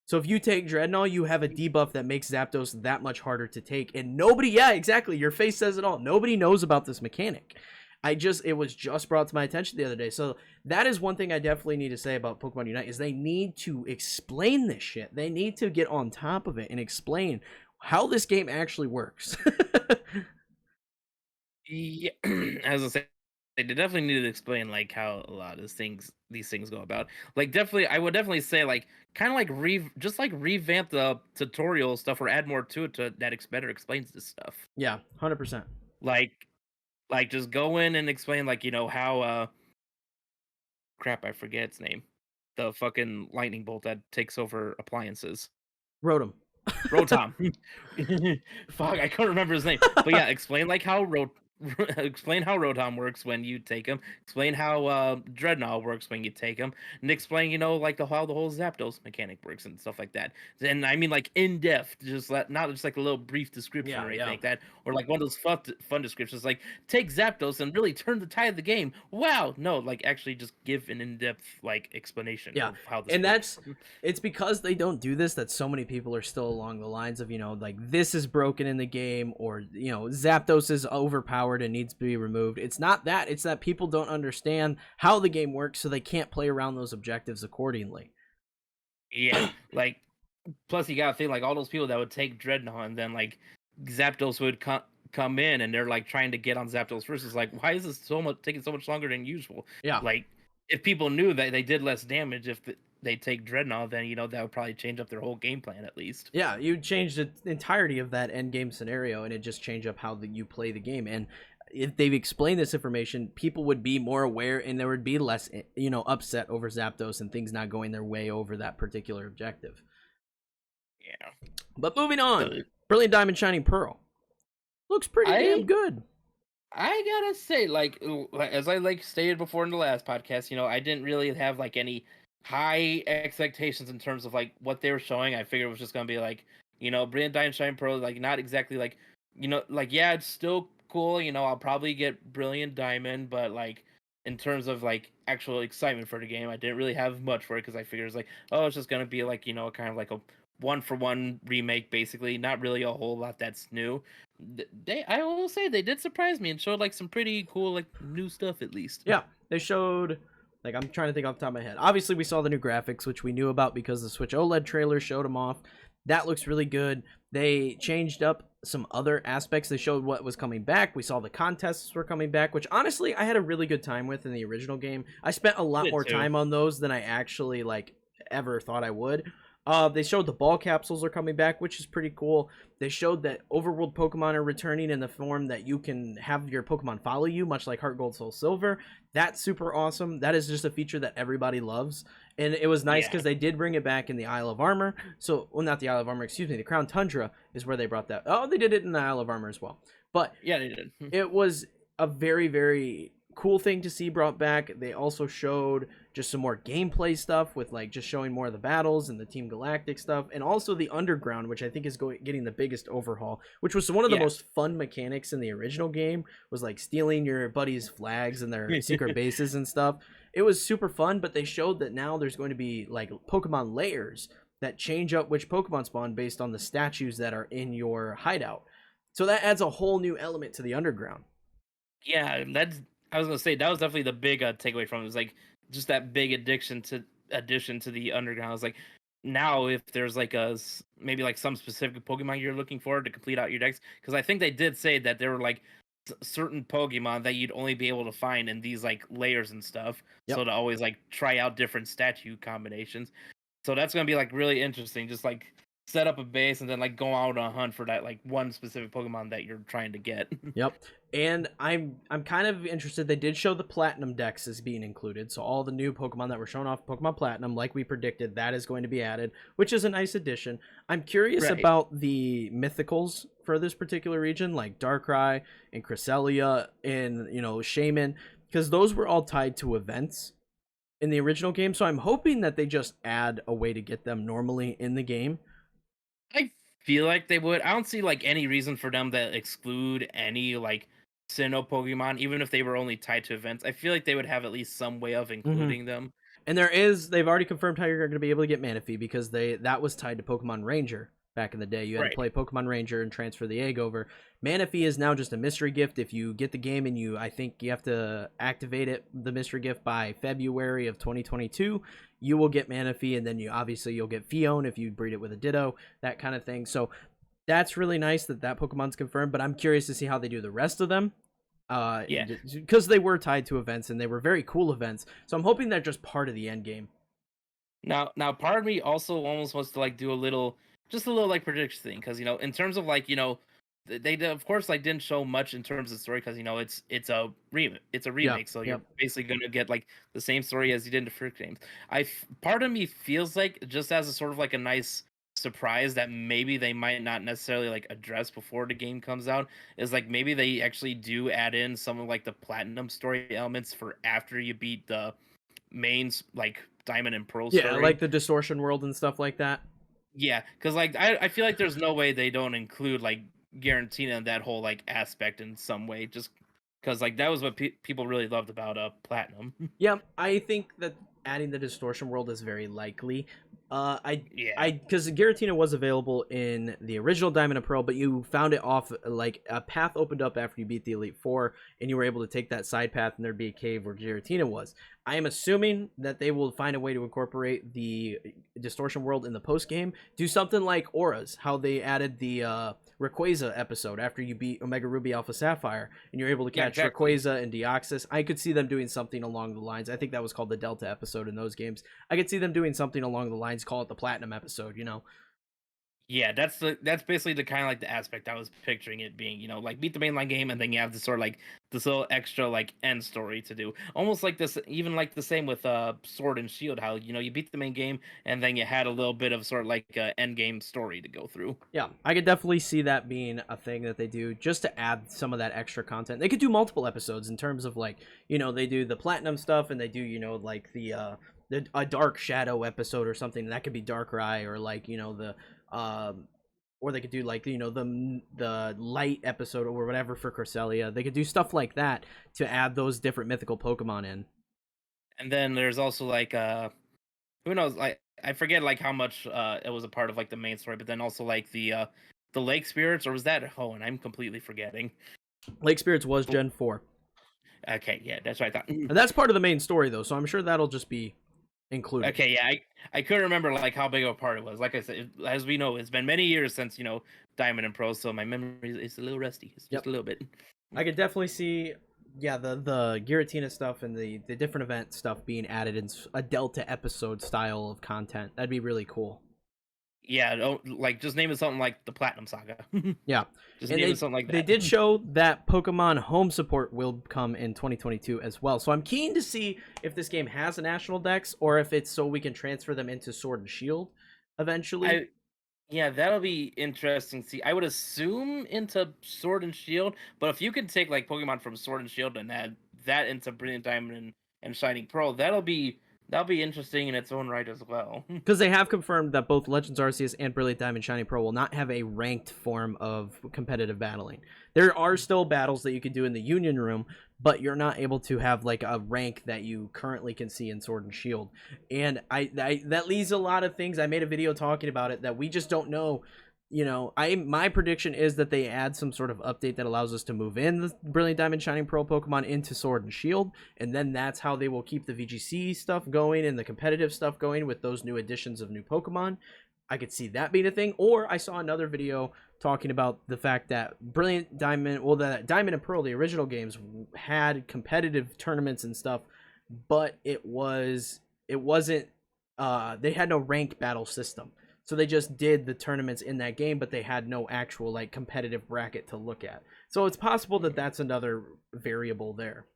Speaker 1: So if you take Dreadnought, you have a debuff that makes Zapdos that much harder to take. And nobody, yeah, exactly, your face says it all. Nobody knows about this mechanic. It was just brought to my attention the other day. So that is one thing I definitely need to say about Pokemon Unite, is they need to explain this shit. They need to get on top of it and explain how this game actually works.
Speaker 2: Yeah, as I say, they definitely need to explain like how a lot of these things go about. Like, definitely, I would definitely say like kind of like just like revamp the tutorial stuff or add more to it that better explains this stuff.
Speaker 1: Yeah, 100%.
Speaker 2: Like, just go in and explain like how crap, I forget its name, the fucking lightning bolt that takes over appliances.
Speaker 1: Rotom.
Speaker 2: Rotom. Fuck, I couldn't remember his name. But yeah, explain like how explain how Rotom works when you take him. Explain how Dreadnought works when you take him, and explain like how the whole Zapdos mechanic works and stuff like that. And I mean like in depth, not just like a little brief description
Speaker 1: Yeah,
Speaker 2: or anything
Speaker 1: yeah.
Speaker 2: like that, or like one of those fun descriptions like take Zapdos and really turn the tide of the game. Wow, no, like actually just give an in depth like explanation
Speaker 1: Yeah,
Speaker 2: of how this
Speaker 1: and
Speaker 2: works.
Speaker 1: it's because they don't do this that so many people are still along the lines of, like, this is broken in the game, or, Zapdos is overpowered and needs to be removed. It's not that. It's that people don't understand how the game works, so they can't play around those objectives accordingly.
Speaker 2: Yeah, like plus you gotta think like all those people that would take Dreadnought and then like Zapdos would come in and they're like trying to get on Zapdos first. It's like, why is this taking so much longer than usual?
Speaker 1: Yeah.
Speaker 2: Like if people knew that they did less damage if they take Dreadnought, then that would probably change up their whole game plan at least.
Speaker 1: Yeah, you change the entirety of that end game scenario, and it just change up how you play the game. And if they've explained this information, people would be more aware, and there would be less, upset over Zapdos and things not going their way over that particular objective.
Speaker 2: Yeah.
Speaker 1: But moving on, Brilliant Diamond Shining Pearl looks pretty damn good.
Speaker 2: I gotta say, like as I stated before in the last podcast, I didn't really have like any high expectations in terms of like what they were showing. I figured it was just gonna be like, Brilliant Diamond Shining Pearl, like not exactly like, like yeah, it's still cool. I'll probably get Brilliant Diamond, but like in terms of like actual excitement for the game, I didn't really have much for it because I figured it's like, oh, it's just gonna be like kind of like a one-for-one remake, basically. Not really a whole lot that's new. I will say they did surprise me and showed like some pretty cool like new stuff at least.
Speaker 1: Yeah, they showed, like, I'm trying to think off the top of my head. Obviously, we saw the new graphics, which we knew about because the Switch OLED trailer showed them off. That looks really good. They changed up some other aspects. They showed what was coming back. We saw the contests were coming back, which honestly I had a really good time with in the original game. I spent a lot more time on those than I actually like ever thought I would. They showed the ball capsules are coming back, which is pretty cool. They showed that overworld Pokemon are returning in the form that you can have your Pokemon follow you, much like Heart Gold, Soul Silver. That's super awesome. That is just a feature that everybody loves. And it was nice because they did bring it back in the Isle of Armor. So, well, not the Isle of Armor, excuse me. The Crown Tundra is where they brought that. Oh, they did it in the Isle of Armor as well. But
Speaker 2: yeah, they did.
Speaker 1: It was a very, very cool thing to see brought back. They also showed just some more gameplay stuff with like just showing more of the battles and the Team Galactic stuff, and also the underground, which I think is getting the biggest overhaul, which was one of the most fun mechanics in the original game, was like stealing your buddies' flags and their secret bases and stuff. It was super fun, but they showed that now there's going to be like Pokemon layers that change up which Pokemon spawn based on the statues that are in your hideout. So that adds a whole new element to the underground.
Speaker 2: Yeah, I was gonna say that was definitely the big takeaway from it. It was like just that big addition to the underground. It's like now if there's like maybe like some specific Pokemon you're looking for to complete out your decks, because I think they did say that there were like certain Pokemon that you'd only be able to find in these like layers and stuff. Yep. So to always like try out different statue combinations. So that's gonna be like really interesting. Just like set up a base and then like go out on a hunt for that like one specific Pokemon that you're trying to get.
Speaker 1: Yep. And I'm kind of interested. They did show the Platinum Dex as being included. So all the new Pokemon that were shown off Pokemon Platinum, like we predicted, that is going to be added, which is a nice addition. I'm curious about the mythicals for this particular region, like Darkrai and Cresselia and, Shaman, because those were all tied to events in the original game. So I'm hoping that they just add a way to get them normally in the game.
Speaker 2: I feel like they would. I don't see like any reason for them to exclude any like Sinnoh Pokemon, even if they were only tied to events. I feel like they would have at least some way of including them.
Speaker 1: And they've already confirmed how you're going to be able to get Manaphy, because that was tied to Pokemon Ranger back in the day. You had to play Pokemon Ranger and transfer the egg over. Manaphy is now just a mystery gift. If you get the game and I think you have to activate the mystery gift by February of 2022, you will get Manaphy, and then you'll get Fion if you breed it with a Ditto, that kind of thing. So That's really nice that Pokemon's confirmed, but I'm curious to see how they do the rest of them.
Speaker 2: Yeah.
Speaker 1: Because they were tied to events and they were very cool events. So I'm hoping they're just part of the end game.
Speaker 2: Now, part of me also almost wants to like do just a little like prediction thing, because in terms of like they of course like didn't show much in terms of story, because it's a
Speaker 1: Yeah,
Speaker 2: remake, so
Speaker 1: yeah.
Speaker 2: you're basically gonna get like the same story as you did in the first games. Part of me feels like, just as a sort of like a nice surprise that maybe they might not necessarily like address before the game comes out, is like maybe they actually do add in some of like the platinum story elements for after you beat the main like Diamond and Pearl
Speaker 1: Yeah, like
Speaker 2: story.
Speaker 1: the distortion world and stuff like that.
Speaker 2: Yeah, because like I feel like there's no way they don't include like Garantina in that whole like aspect in some way, just because like that was what people really loved about Platinum.
Speaker 1: Yeah, I think that adding the distortion world is very likely.
Speaker 2: Yeah,
Speaker 1: Because Giratina was available in the original Diamond and Pearl, but you found it off like a path opened up after you beat the Elite Four, and you were able to take that side path, and there'd be a cave where Giratina was. I am assuming that they will find a way to incorporate the distortion world in the post game. Do something like Auras, how they added the Rayquaza episode after you beat Omega Ruby Alpha Sapphire, and you're able to
Speaker 2: yeah,
Speaker 1: catch
Speaker 2: exactly.
Speaker 1: Rayquaza and Deoxys. I could see them doing something along the lines. I think that was called the Delta episode in those games. I could see them doing something along the lines, call it the Platinum episode, you know?
Speaker 2: Yeah, that's basically the kind of like the aspect I was picturing it being. Like beat the mainline game, and then you have this sort of like this little extra like end story to do. Almost like this, even like the same with Sword and Shield. How you beat the main game, and then you had a little bit of sort of like end game story to go through.
Speaker 1: Yeah, I could definitely see that being a thing that they do just to add some of that extra content. They could do multiple episodes in terms of like, they do the Platinum stuff and they do, like a Dark Shadow episode or something. That could be Darkrai or like, or they could do like the light episode or whatever for Cresselia. They could do stuff like that to add those different mythical Pokemon in.
Speaker 2: And then there's also like who knows, like I forget like how much it was a part of like the main story, but then also like the lake spirits, or was that Hoenn? I'm completely forgetting.
Speaker 1: Lake Spirits was Gen 4.
Speaker 2: Okay, yeah, that's what I thought.
Speaker 1: And that's part of the main story though, so I'm sure that'll just be included.
Speaker 2: Okay, yeah, I couldn't remember like how big of a part it was. Like I said, as we know, it's been many years since Diamond and Pro, so my memory is a little rusty. It's just a little bit.
Speaker 1: I could definitely see, yeah, the Giratina stuff and the different event stuff being added in a Delta episode style of content. That'd be really cool.
Speaker 2: Yeah, like just name it something like the Platinum Saga.
Speaker 1: Yeah,
Speaker 2: Just
Speaker 1: and
Speaker 2: name it something like that.
Speaker 1: they did show that Pokemon home support will come in 2022 as well. So I'm keen to see if this game has a national dex or if it's so we can transfer them into Sword and Shield eventually.
Speaker 2: Yeah, that'll be interesting. See, I would assume into Sword and Shield, but if you can take like Pokemon from Sword and Shield and add that into Brilliant Diamond and Shining Pearl, that'll be interesting in its own right as well.
Speaker 1: Because they have confirmed that both Legends Arceus and Brilliant Diamond Shining Pearl will not have a ranked form of competitive battling. There are still battles that you can do in the Union Room, but you're not able to have like a rank that you currently can see in Sword and Shield. And I that leaves a lot of things. I made a video talking about it that we just don't know. My prediction is that they add some sort of update that allows us to move in the Brilliant Diamond Shining Pearl Pokemon into Sword and Shield, and then that's how they will keep the VGC stuff going and the competitive stuff going with those new additions of new Pokemon. I could see that being a thing. Or I saw another video talking about the fact that Brilliant Diamond, well, the Diamond and Pearl, the original games, had competitive tournaments and stuff, but it wasn't they had no ranked battle system. So they just did the tournaments in that game, but they had no actual like competitive bracket to look at. So it's possible that that's another variable there.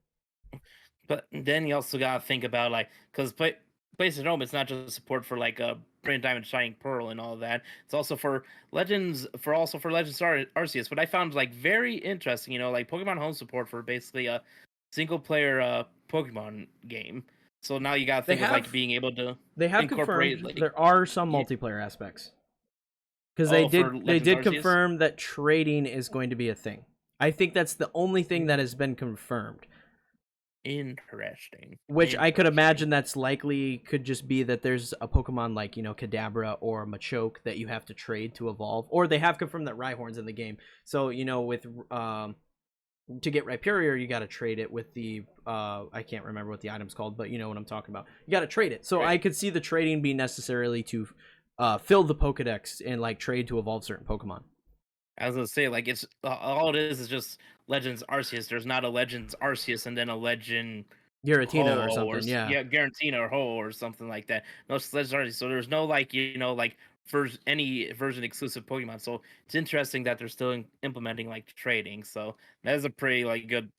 Speaker 2: But then you also gotta think about like, because Place at Home, it's not just support for like Brilliant Diamond, Shining Pearl, and all of that. It's also for Legends, Arceus. What I found like very interesting, like Pokemon Home support for basically a single player Pokemon game. So now you gotta think of like being able to
Speaker 1: They have
Speaker 2: incorporate
Speaker 1: confirmed
Speaker 2: like,
Speaker 1: there are some multiplayer aspects because
Speaker 2: for
Speaker 1: they
Speaker 2: Legends
Speaker 1: did
Speaker 2: Arceus?
Speaker 1: confirm that trading is going to be a thing. I think that's the only thing that has been confirmed.
Speaker 2: Interesting.
Speaker 1: Which I could imagine that's likely could just be that there's a Pokemon like, Kadabra or Machoke that you have to trade to evolve. Or they have confirmed that Rhyhorn's in the game. So, with to get Rhyperior, you got to trade it with the I can't remember what the item's called, but you know what I'm talking about. You got to trade it. So right. I could see the trading being necessarily to fill the Pokedex and like trade to evolve certain Pokemon.
Speaker 2: I was gonna say, like, it's all it is just Legends Arceus. There's not a Legends Arceus and then a Legend
Speaker 1: Giratina or
Speaker 2: Ho or
Speaker 1: something, yeah.
Speaker 2: yeah, Garantina or Ho or something like that. No, it's Legends Arceus. So there's no like like any version exclusive Pokemon. So it's interesting that they're still implementing like trading. So that is a pretty like good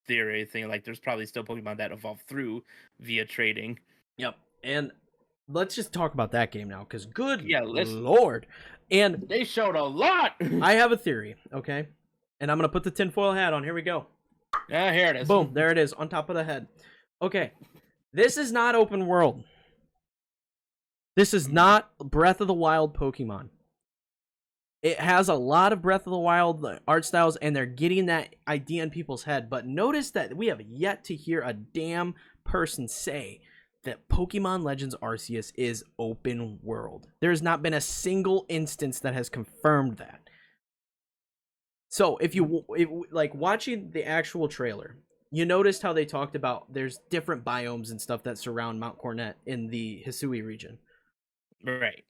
Speaker 2: theory thing. Like there's probably still Pokemon that evolve through via trading.
Speaker 1: Yep. And let's just talk about that game now, because good
Speaker 2: Yeah, let's.
Speaker 1: lord. And
Speaker 2: They showed a lot.
Speaker 1: I have a theory, okay? And I'm going to put the tinfoil hat on. Here we go.
Speaker 2: Yeah, here it is.
Speaker 1: Boom. There it is on top of the head. Okay. This is not open world. This is not Breath of the Wild Pokemon. It has a lot of Breath of the Wild art styles, and they're getting that idea in people's head. But notice that we have yet to hear a damn person say that Pokemon Legends Arceus is open world. There's not been a single instance that has confirmed that. So if like watching the actual trailer, you noticed how they talked about there's different biomes and stuff that surround Mount Cornet in the Hisui region.
Speaker 2: Right.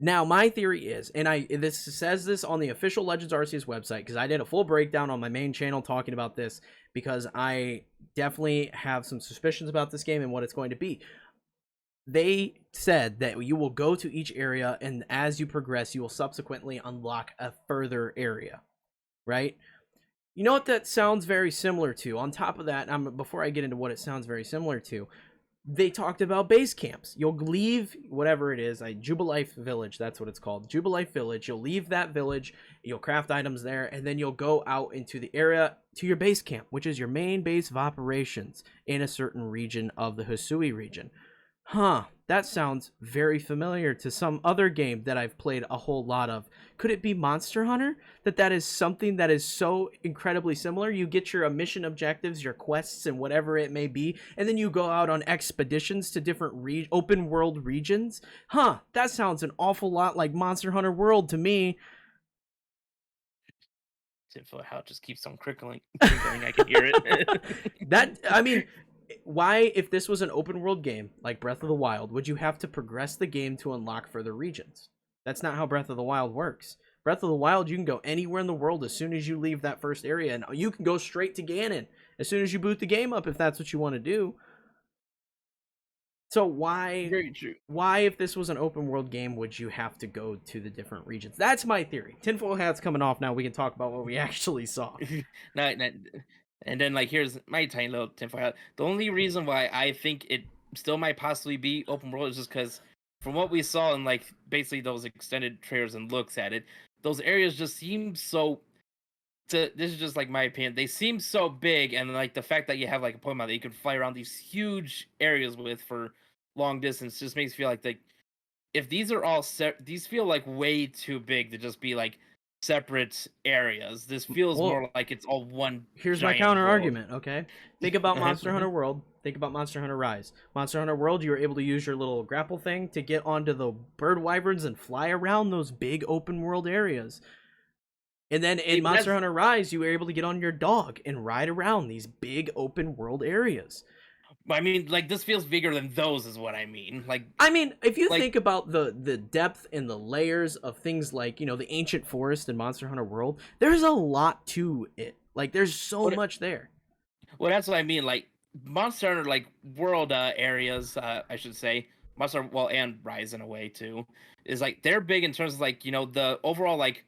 Speaker 1: Now, my theory is, and this says this on the official Legends Arceus website, because I did a full breakdown on my main channel talking about this, because I definitely have some suspicions about this game and what it's going to be. They said that you will go to each area, and as you progress, you will subsequently unlock a further area, right? You know what that sounds very similar to? On top of that, before I get into what it sounds very similar to, they talked about base camps. You'll leave whatever it is, Jubilife Village, that's what it's called. Jubilife Village. You'll leave that village, you'll craft items there, and then you'll go out into the area to your base camp, which is your main base of operations in a certain region of the Hisui region. Huh, that sounds very familiar to some other game that I've played a whole lot of. Could it be Monster Hunter? That is something that is so incredibly similar. You get your mission objectives, your quests, and whatever it may be, and then you go out on expeditions to different open world regions. Huh, that sounds an awful lot like Monster Hunter World to me.
Speaker 2: How it just keeps on crinkling. I can hear it.
Speaker 1: I mean, why, if this was an open world game like Breath of the Wild, would you have to progress the game to unlock further regions? That's not how Breath of the Wild works. Breath of the Wild, you can go anywhere in the world as soon as you leave that first area, and you can go straight to Ganon as soon as you boot the game up if that's what you want to do. So why, if this was an open world game, would you have to go to the different regions? That's my theory. Tinfoil hat's coming off now. We can talk about what we actually saw.
Speaker 2: And then, like, here's my tiny little tinfoil hat. The only reason why I think it still might possibly be open world is just because from what we saw in, like, basically those extended trailers and looks at it, those areas just seem so... This is just, like, my opinion. They seem so big, and, like, the fact that you have, like, a Pokemon that you can fly around these huge areas with for long distance just makes me feel like, if these are all... these feel, like, way too big to just be, like, separate areas. This feels more like it's all one.
Speaker 1: Here's my counter argument, okay? Think about Monster Hunter World. Think about Monster Hunter Rise. Monster Hunter World, you were able to use your little grapple thing to get onto the bird wyverns and fly around those big open world areas. And then in Monster Hunter Rise, you were able to get on your dog and ride around these big open world areas.
Speaker 2: I mean, like, this feels bigger than those is what I mean. Like,
Speaker 1: I mean, if you think about the depth and the layers of things like, the ancient forest in Monster Hunter World, there's a lot to it. Like, there's so much there.
Speaker 2: Well, that's what I mean. Like, Monster Hunter, like, world areas, I should say, Monster, well, and Rise in a way, too, is, like, they're big in terms of, like, the overall, like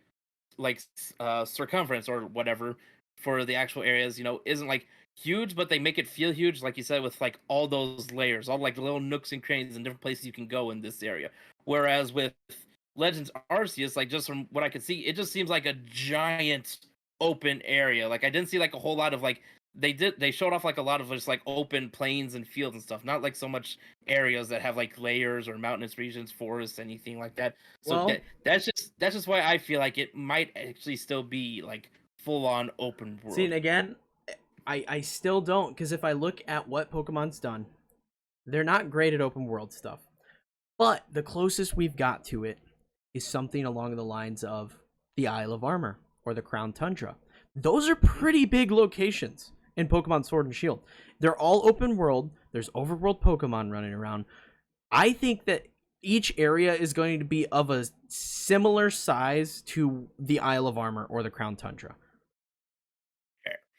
Speaker 2: circumference or whatever for the actual areas, isn't, like, huge, but they make it feel huge, like you said, with, like, all those layers, all, like, little nooks and crannies and different places you can go in this area. Whereas with Legends Arceus, like, just from what I could see, it just seems like a giant open area. Like, I didn't see, like, a whole lot of, like, they showed off, like, a lot of just, like, open plains and fields and stuff, not, like, so much areas that have, like, layers or mountainous regions, forests, anything like that. So that's just why I feel like it might actually still be, like, full-on open world.
Speaker 1: See, and again, I still don't, because if I look at what Pokemon's done, they're not great at open world stuff. But the closest we've got to it is something along the lines of the Isle of Armor or the Crown Tundra. Those are pretty big locations in Pokemon Sword and Shield. They're all open world. There's overworld Pokemon running around. I think that each area is going to be of a similar size to the Isle of Armor or the Crown Tundra.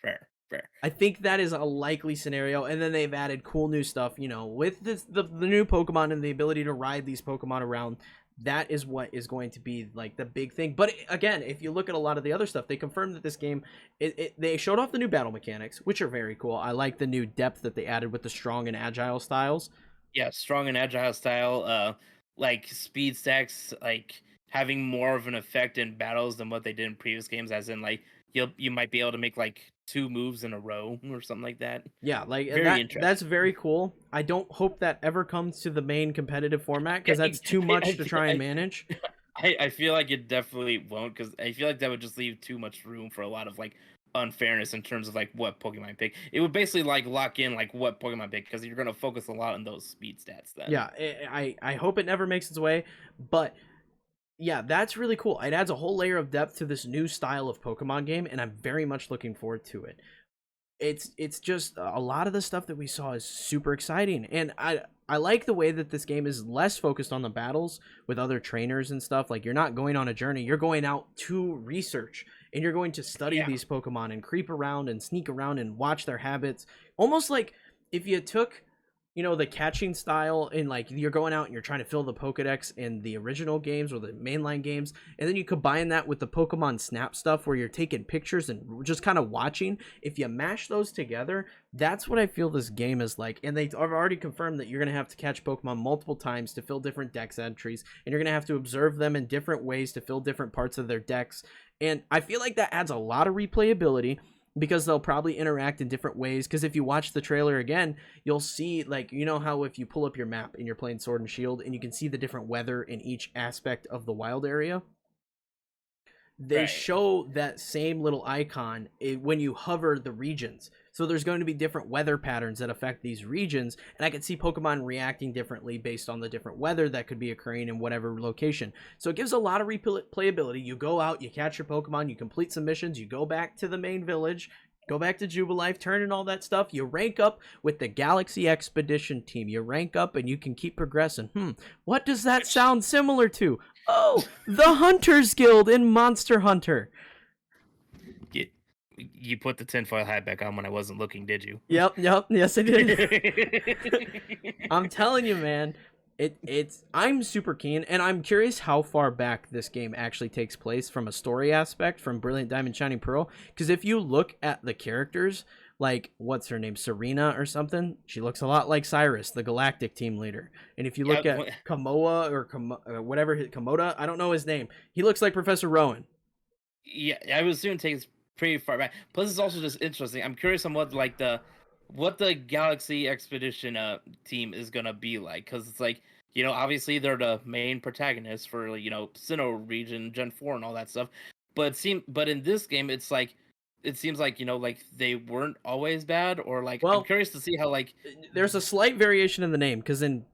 Speaker 2: Fair.
Speaker 1: I think that is a likely scenario, and then they've added cool new stuff, with the new Pokemon and the ability to ride these Pokemon around. That is what is going to be like the big thing. But again, if you look at a lot of the other stuff, they confirmed that this game, they showed off the new battle mechanics, which are very cool. I like the new depth that they added with the strong and agile styles.
Speaker 2: Yeah, strong and agile style, like speed stacks, like having more of an effect in battles than what they did in previous games, as in like you might be able to make like 2 moves in a row or something like that.
Speaker 1: Yeah, like
Speaker 2: Very interesting.
Speaker 1: that's very cool. I don't hope that ever comes to the main competitive format because that's too much to try and manage.
Speaker 2: I feel like it definitely won't, because I feel like that would just leave too much room for a lot of like unfairness in terms of like what Pokemon pick. It would basically like lock in like what Pokemon pick, because you're gonna focus a lot on those speed stats then.
Speaker 1: Yeah, I hope it never makes its way, but yeah, that's really cool. It adds a whole layer of depth to this new style of Pokemon game, and I'm very much looking forward to it. It's just a lot of the stuff that we saw is super exciting, and I like the way that this game is less focused on the battles with other trainers and stuff. Like, you're not going on a journey, you're going out to research, and you're going to study these Pokemon and creep around and sneak around and watch their habits. Almost like if you took, the catching style, and like you're going out and you're trying to fill the Pokedex in the original games or the mainline games, and then you combine that with the Pokemon Snap stuff where you're taking pictures and just kind of watching. If you mash those together, that's what I feel this game is like. And they've already confirmed that you're going to have to catch Pokemon multiple times to fill different dex entries, and you're going to have to observe them in different ways to fill different parts of their decks. And I feel like that adds a lot of replayability, because they'll probably interact in different ways. Because if you watch the trailer again, you'll see, like, how if you pull up your map and you're playing Sword and Shield and you can see the different weather in each aspect of the wild area, they show that same little icon when you hover the regions. So there's going to be different weather patterns that affect these regions, and I can see Pokemon reacting differently based on the different weather that could be occurring in whatever location. So it gives a lot of replayability. You go out, you catch your Pokemon, you complete some missions, you go back to the main village, go back to Jubilife, turn in all that stuff, you rank up with the Galaxy Expedition team. You rank up and you can keep progressing. What does that sound similar to? Oh, the Hunters Guild in Monster Hunter.
Speaker 2: You put the tinfoil hat back on when I wasn't looking, did you?
Speaker 1: Yep, yes I did. I'm telling you, man, I'm super keen, and I'm curious how far back this game actually takes place from a story aspect from Brilliant Diamond Shining Pearl. Because if you look at the characters, like, what's her name, Serena or something, she looks a lot like Cyrus, the Galactic team leader. And if you look at Kamoa or whatever, Komoda, I don't know his name, he looks like Professor Rowan.
Speaker 2: Yeah, I would assume it takes pretty far back. Plus, it's also just interesting. I'm curious on what the Galaxy Expedition team is gonna be like, because it's like, obviously they're the main protagonists for Sinnoh region, Gen 4 and all that stuff. But in this game, it seems like like they weren't always bad, or like, I'm curious to see how, like,
Speaker 1: there's a slight variation in the name, because in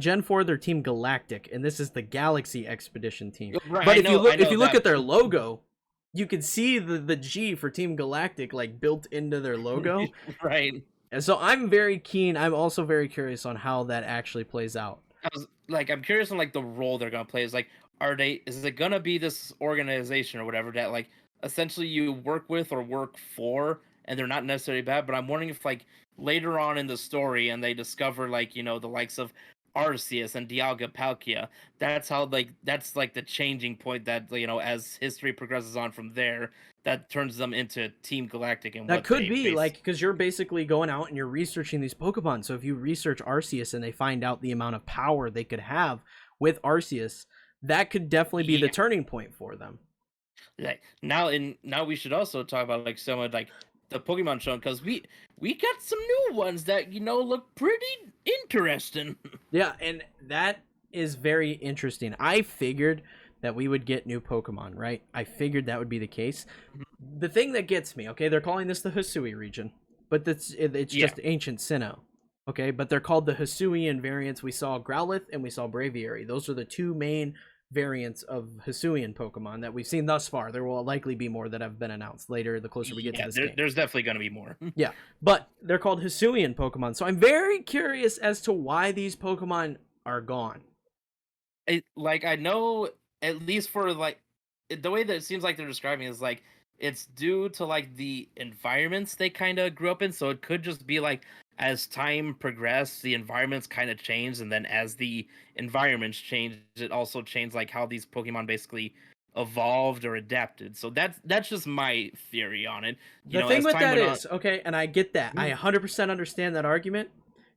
Speaker 1: Gen 4 they're Team Galactic, and this is the Galaxy Expedition team.
Speaker 2: Right,
Speaker 1: but if you look at their logo, you can see the G for Team Galactic like built into their logo.
Speaker 2: Right.
Speaker 1: And so I'm very keen. I'm also very curious on how that actually plays out.
Speaker 2: I'm curious on like the role they're gonna play. Is it gonna be this organization or whatever that like essentially you work with or work for, and they're not necessarily bad, but I'm wondering if like later on in the story and they discover like, the likes of Arceus and Dialga Palkia, that's the changing point that, as history progresses on from there, that turns them into Team Galactic. And
Speaker 1: that could be like, because you're basically going out and you're researching these Pokemon. So if you research Arceus and they find out the amount of power they could have with Arceus, that could definitely be the turning point for them.
Speaker 2: Like now we should also talk about like some of like the Pokemon show, because we got some new ones that look pretty interesting.
Speaker 1: Yeah, and that is very interesting. I figured that we would get new Pokemon, right? I figured that would be the case. The thing that gets me, okay, they're calling this the Hisui region, but it's just ancient Sinnoh, okay? But they're called the Hisuian variants. We saw Growlithe and we saw Braviary. Those are the two main variants of Hisuian Pokemon that we've seen thus far. There will likely be more that have been announced later the closer we get to this game.
Speaker 2: There's definitely going to be more.
Speaker 1: Yeah, but they're called Hisuian Pokemon, so I'm very curious as to why these Pokemon are gone.
Speaker 2: I know at least for the way that it seems like they're describing is like it's due to like the environments they kind of grew up in. So it could just be like as time progressed, the environments kind of changed, and then as the environments changed, it also changed like how these Pokemon basically evolved or adapted. So that's just my theory on it.
Speaker 1: The thing
Speaker 2: As
Speaker 1: with
Speaker 2: time
Speaker 1: that
Speaker 2: went on.
Speaker 1: is, okay, and I get that. I
Speaker 2: Mhm.
Speaker 1: 100% understand that argument.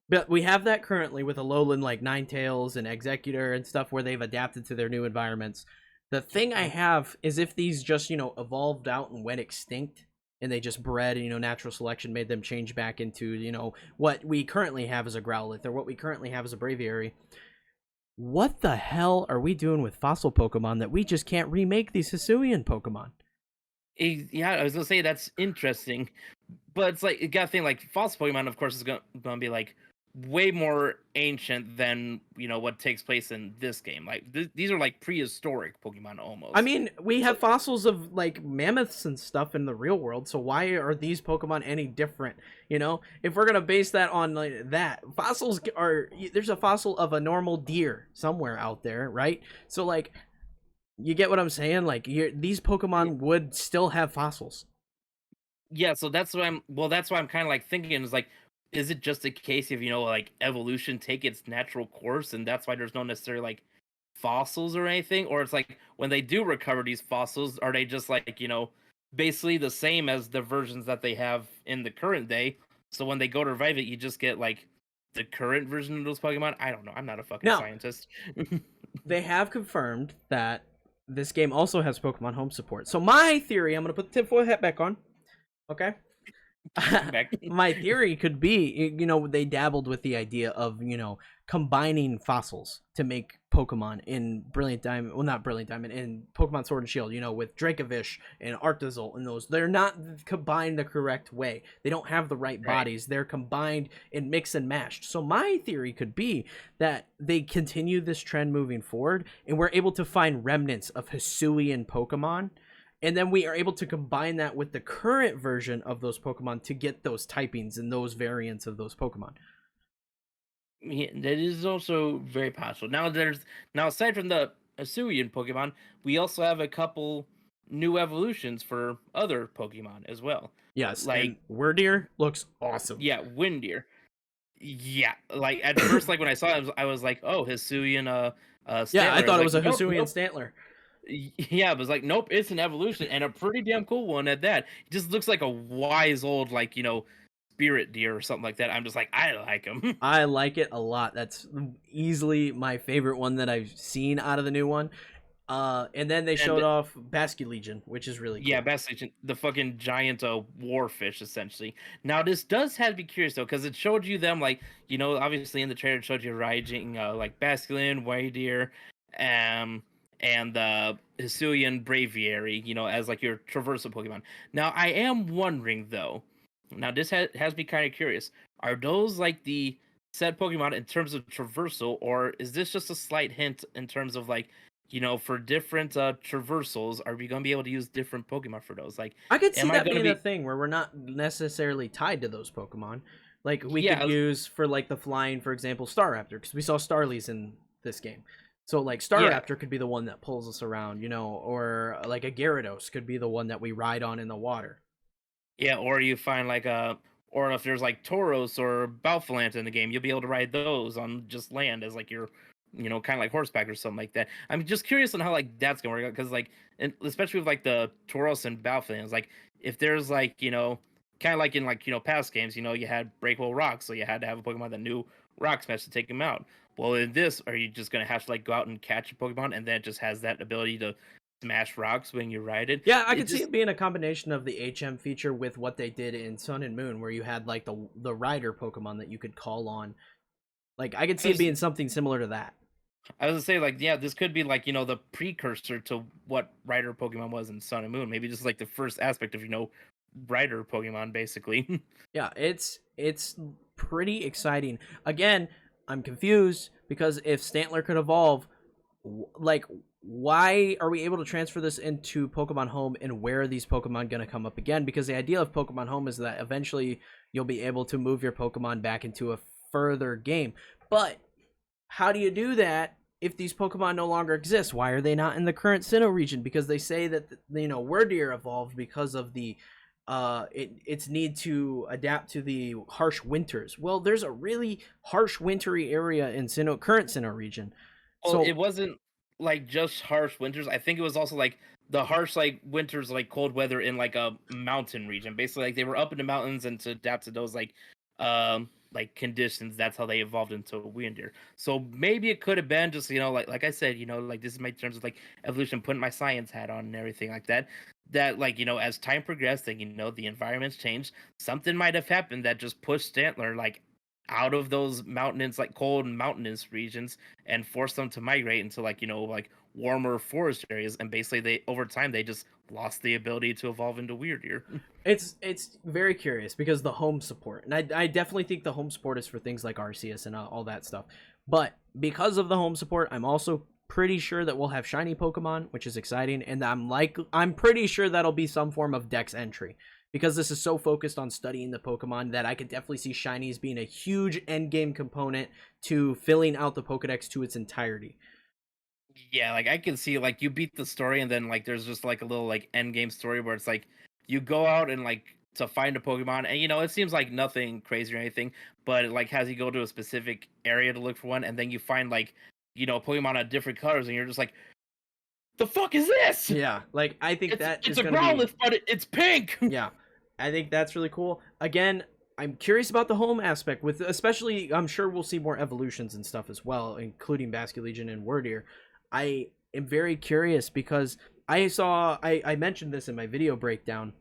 Speaker 1: But we have that currently with Alolan like Ninetales and Executor and stuff where they've adapted to their new environments. The thing I have is if these just, evolved out and went extinct and they just bred, natural selection made them change back into, what we currently have as a Growlithe or what we currently have as a Braviary. What the hell are we doing with fossil Pokemon that we just can't remake these Hisuian Pokemon?
Speaker 2: Yeah, I was gonna say that's interesting, but it's like you gotta think like false Pokemon, of course, is gonna be like way more ancient than what takes place in this game. Like these are like prehistoric Pokemon
Speaker 1: I
Speaker 2: almost.
Speaker 1: mean, we
Speaker 2: So
Speaker 1: have fossils of like mammoths and stuff in the real world, so why are these Pokemon any different? If we're gonna base that on like that, fossils are there's a fossil of a normal deer somewhere out there, right? So like, you get what I'm saying? Like, these
Speaker 2: y-
Speaker 1: Pokemon would still have fossils.
Speaker 2: yeah, so that's why I'm kind of like thinking is like, is it just a case of like evolution take its natural course, and that's why there's no necessarily like fossils or anything, or it's like when they do recover these fossils, are they just like basically the same as the versions that they have in the current day? So when they go to revive it, you just get like the current version of those Pokemon. I don't know. I'm not a fucking
Speaker 1: Now,
Speaker 2: scientist.
Speaker 1: they have confirmed that this game also has Pokemon Home support. So my theory, I'm gonna put the tinfoil hat back on. Okay.
Speaker 2: I'm back.
Speaker 1: My theory could be, they dabbled with the idea of, combining fossils to make Pokemon in Brilliant Diamond. Well, not Brilliant Diamond, in Pokemon Sword and Shield, with Dracovish and Arctozolt and those. They're not combined the correct way. They don't have the right
Speaker 2: Right.
Speaker 1: bodies. They're combined and mix and mashed. So my theory could be that they continue this trend moving forward and we're able to find remnants of Hisuian Pokemon, and then we are able to combine that with the current version of those Pokemon to get those typings and those variants of those Pokemon.
Speaker 2: Yeah, that is also very possible. Now aside from the Hisuian Pokemon, we also have a couple new evolutions for other Pokemon as well.
Speaker 1: Yes,
Speaker 2: Like,
Speaker 1: and Wordeer looks awesome.
Speaker 2: yeah, Windeer. Yeah, like at first, like when I saw it, I was like, oh, Hisuian
Speaker 1: Yeah, I
Speaker 2: Stantler. I was
Speaker 1: thought it
Speaker 2: like,
Speaker 1: was a
Speaker 2: nope,
Speaker 1: Hisuian
Speaker 2: nope.
Speaker 1: Stantler.
Speaker 2: Yeah, it was like, nope, it's an evolution and a pretty damn cool one at that. It just looks like a wise old spirit deer or something like that. I'm just like, I like him.
Speaker 1: I like it a lot. That's easily my favorite one that I've seen out of the new one. And then they
Speaker 2: And
Speaker 1: showed off Basculegion, which is really
Speaker 2: yeah,
Speaker 1: cool.
Speaker 2: basically the fucking giant warfish essentially. Now this does have to be curious though, because it showed you them like obviously in the trailer it showed you riding like Basculin, Whitedeer, um, and the Hisuian Braviary, as like your traversal Pokemon. Now I am wondering though. Now this has me kind of curious. Are those like the set Pokemon in terms of traversal, or is this just a slight hint in terms of like for different traversals, are we gonna be able to use different Pokemon for those? Like,
Speaker 1: I could see
Speaker 2: am I
Speaker 1: that
Speaker 2: gonna
Speaker 1: being a
Speaker 2: be?
Speaker 1: thing where we're not necessarily tied to those Pokemon. Like we
Speaker 2: Yeah,
Speaker 1: could use for like the flying, for example, Staraptor, because we saw Starlies in this game. So like
Speaker 2: yeah,
Speaker 1: Staraptor could be the one that pulls us around, or like a Gyarados could be the one that we ride on in the water.
Speaker 2: yeah. Or you find like or if there's like Tauros or Balfalant in the game, you'll be able to ride those on just land as like your, kind of like horseback or something like that. I'm just curious on how like that's gonna work out because like, and especially with like the Tauros and Balfalant, like if there's like kind of like in like past games, you had breakable rocks, so you had to have a Pokemon that knew rock smash to take them out. Well, in this, are you just gonna have to like go out and catch a Pokemon, and then it just has that ability to smash rocks when you ride it?
Speaker 1: Yeah, I
Speaker 2: It
Speaker 1: could see
Speaker 2: just
Speaker 1: it being a combination of the HM feature with what they did in Sun and Moon, where you had like the rider Pokemon that you could call on. Like I could
Speaker 2: I
Speaker 1: see it
Speaker 2: was
Speaker 1: being something similar to that.
Speaker 2: I was gonna say like yeah, this could be like the precursor to what rider Pokemon was in Sun and Moon. Maybe just like the first aspect of rider Pokemon basically.
Speaker 1: Yeah, it's pretty exciting. Again, I'm confused because if Stantler could evolve, like why are we able to transfer this into Pokemon Home, and where are these Pokemon going to come up again? Because the idea of Pokemon Home is that eventually you'll be able to move your Pokemon back into a further game. But how do you do that if these Pokemon no longer exist, why are they not in the current Sinnoh region? Because they say that Wurdeer evolved because of the its need to adapt to the harsh winters. Well, there's a really harsh wintry area in current Sinnoh region.
Speaker 2: Well, it wasn't like just harsh winters. I think it was also like the harsh like winters, like cold weather in like a mountain region. Basically, like they were up in the mountains, and to adapt to those like conditions, that's how they evolved into Wyrdeer. So maybe it could have been just like I said, like this is my terms of like evolution, putting my science hat on and everything like that. That like as time progressed and the environment's changed, something might have happened that just pushed Stantler like out of those mountainous, like cold and mountainous regions, and forced them to migrate into like like warmer forest areas. And basically, they over time they just lost the ability to evolve into Wyrdeer.
Speaker 1: It's very curious because the home support, and I definitely think the home support is for things like Arceus and all that stuff. But because of the home support, I'm also pretty sure that we'll have shiny Pokemon, which is exciting, and I'm pretty sure that'll be some form of Dex entry. Because this is so focused on studying the Pokemon that I could definitely see shinies being a huge endgame component to filling out the Pokedex to its entirety.
Speaker 2: Yeah, like I can see like you beat the story, and then like there's just like a little like end game story where it's like you go out and like to find a Pokemon, and it seems like nothing crazy or anything, but it like has you go to a specific area to look for one, and then you find like Pokemon of different colors, and you're just like, the fuck is this?
Speaker 1: Yeah, like I think
Speaker 2: it's a Growlithe, but it's pink.
Speaker 1: Yeah, I think that's really cool. Again, I'm curious about the home aspect, with especially I'm sure we'll see more evolutions and stuff as well, including Basculegion and Wurdeer. I am very curious because I mentioned this in my video breakdown,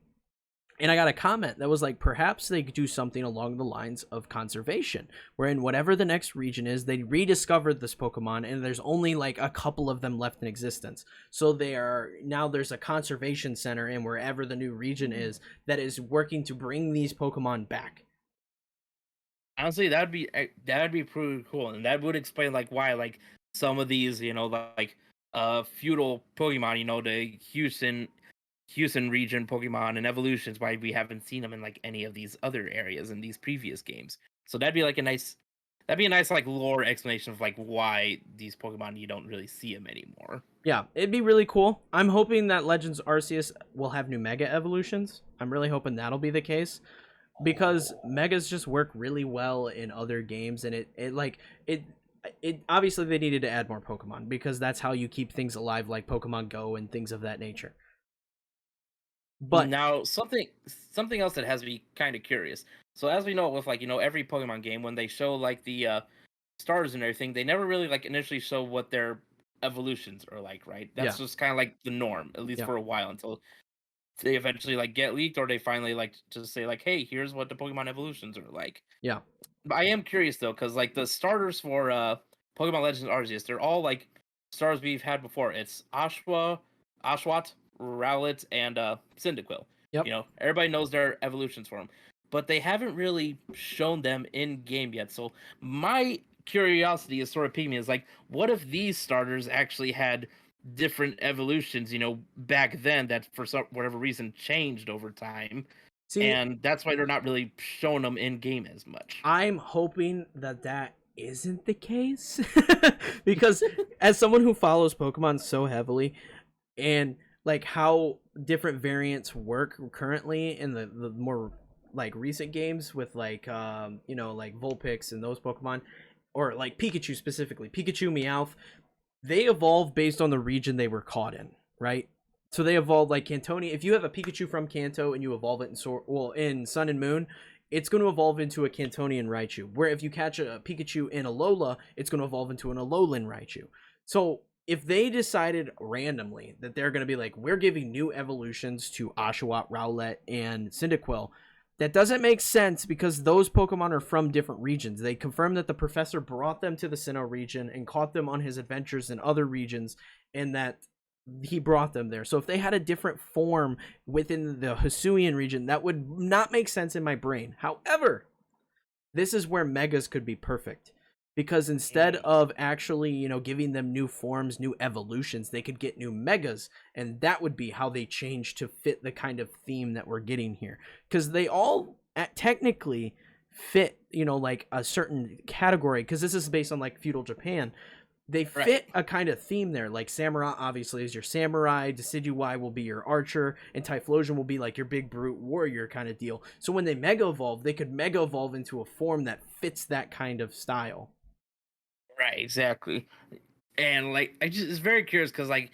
Speaker 1: and I got a comment that was like, perhaps they could do something along the lines of conservation, wherein whatever the next region is, they rediscovered this Pokemon, and there's only like a couple of them left in existence. So there's a conservation center in wherever the new region is that is working to bring these Pokemon back.
Speaker 2: Honestly, that'd be pretty cool, and that would explain like why like some of these like feudal Pokemon, the Houston region Pokemon and evolutions, why we haven't seen them in like any of these other areas in these previous games. So that'd be a nice like lore explanation of like why these Pokemon you don't really see them anymore.
Speaker 1: Yeah, it'd be really cool. I'm hoping that Legends Arceus will have new Mega evolutions. I'm really hoping that'll be the case, because Megas just work really well in other games, and it obviously they needed to add more Pokemon because that's how you keep things alive, like Pokemon Go and things of that nature. But
Speaker 2: now something else that has me kind of curious. So as we know with like every Pokemon game, when they show like the stars and everything, they never really like initially show what their evolutions are like, right? That's just kind of like the norm, at least for a while, until they eventually like get leaked, or they finally like just say like, hey, here's what the Pokemon evolutions are like.
Speaker 1: Yeah.
Speaker 2: But I am curious though, because like the starters for Pokemon Legends Arceus, they're all like stars we've had before. It's Oshawott, Rowlet, and Cyndaquil.
Speaker 1: Yep.
Speaker 2: Everybody knows their evolutions for them, but they haven't really shown them in game yet. So my curiosity is sort of piquing me. Is like, what if these starters actually had different evolutions, back then, that for whatever reason changed over time? And that's why they're not really showing them in game as much.
Speaker 1: I'm hoping that isn't the case, because as someone who follows Pokemon so heavily, and like how different variants work currently in the more like recent games with like like Vulpix and those Pokemon, or like Pikachu specifically, Pikachu, Meowth, they evolve based on the region they were caught in, right? So they evolve like Cantonia. If you have a Pikachu from Kanto and you evolve it in Sun and Moon, it's going to evolve into a Cantonian Raichu. Where if you catch a Pikachu in Alola, it's going to evolve into an Alolan Raichu. So if they decided randomly that they're going to be like, we're giving new evolutions to Oshawott, Rowlet, and Cyndaquil, that doesn't make sense, because those Pokemon are from different regions. They confirmed that the professor brought them to the Sinnoh region and caught them on his adventures in other regions, and that he brought them there. So if they had a different form within the Hisuian region, that would not make sense in my brain. However, this is where Megas could be perfect, because instead of actually, giving them new forms, new evolutions, they could get new Megas, and that would be how they change to fit the kind of theme that we're getting here. Because they all technically fit, like a certain category, because this is based on like feudal Japan. they
Speaker 2: Right.
Speaker 1: fit a kind of theme there. Like Samurai obviously is your samurai, Decidueye will be your archer, and Typhlosion will be like your big brute warrior kind of deal. So when they mega evolve, they could mega evolve into a form that fits that kind of style.
Speaker 2: Right, exactly. And like I just it's very curious because like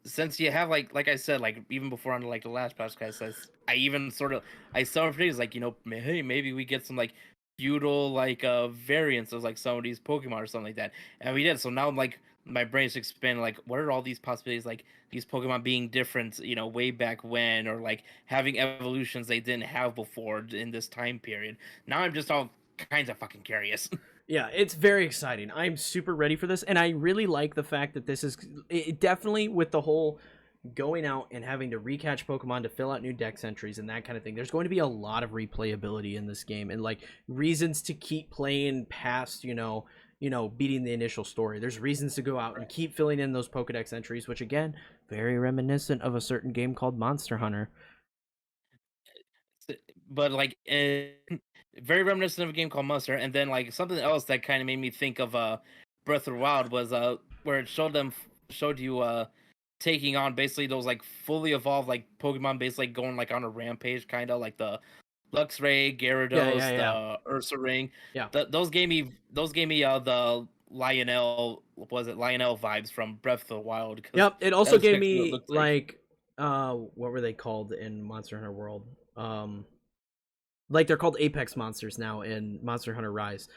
Speaker 2: since you have like I said, like even before on like the last podcast, I even sort of I saw things like, hey, maybe we get some like feudal like variants of like some of these Pokemon or something like that. And we did. So now like my brain's expanding like what are all these possibilities, like these Pokemon being different, way back when, or like having evolutions they didn't have before in this time period. Now I'm just all kinds of fucking curious.
Speaker 1: Yeah, it's very exciting. I'm super ready for this, and I really like the fact that this is it definitely with the whole going out and having to recatch Pokemon to fill out new dex entries and that kind of thing. There's going to be a lot of replayability in this game, and like reasons to keep playing past, beating the initial story. There's reasons to go out and keep filling in those Pokedex entries, which again, very reminiscent of a certain game called Monster Hunter.
Speaker 2: But like very reminiscent of a game called Monster. And then like something else that kind of made me think of Breath of the Wild was where it showed you taking on basically those like fully evolved like Pokemon, basically going like on a rampage, kind of like the Luxray, Gyarados,
Speaker 1: Yeah.
Speaker 2: the Ursa Ring.
Speaker 1: Yeah.
Speaker 2: Those gave me the Lionel vibes from Breath of the Wild.
Speaker 1: Yep. It also gave
Speaker 2: what it
Speaker 1: me
Speaker 2: looked
Speaker 1: like what were they called in Monster Hunter World? Like they're called Apex monsters now in Monster Hunter Rise.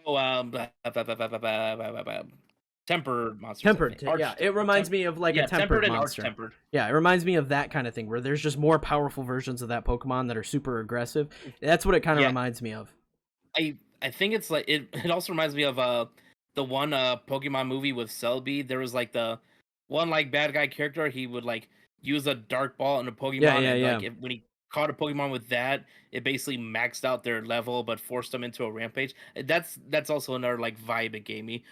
Speaker 2: Oh, tempered monsters.
Speaker 1: Tempered, yeah. It reminds me of like a tempered monster.
Speaker 2: Tempered.
Speaker 1: Yeah, it reminds me of that kind of thing where there's just more powerful versions of that Pokemon that are super aggressive. That's what it kind of reminds me of.
Speaker 2: I think it's like it also reminds me of the one Pokemon movie with Celebi. There was like the one like bad guy character, he would like use a dark ball in a Pokemon, like when he caught a Pokemon with that, it basically maxed out their level but forced them into a rampage. That's also another like vibe it gave me.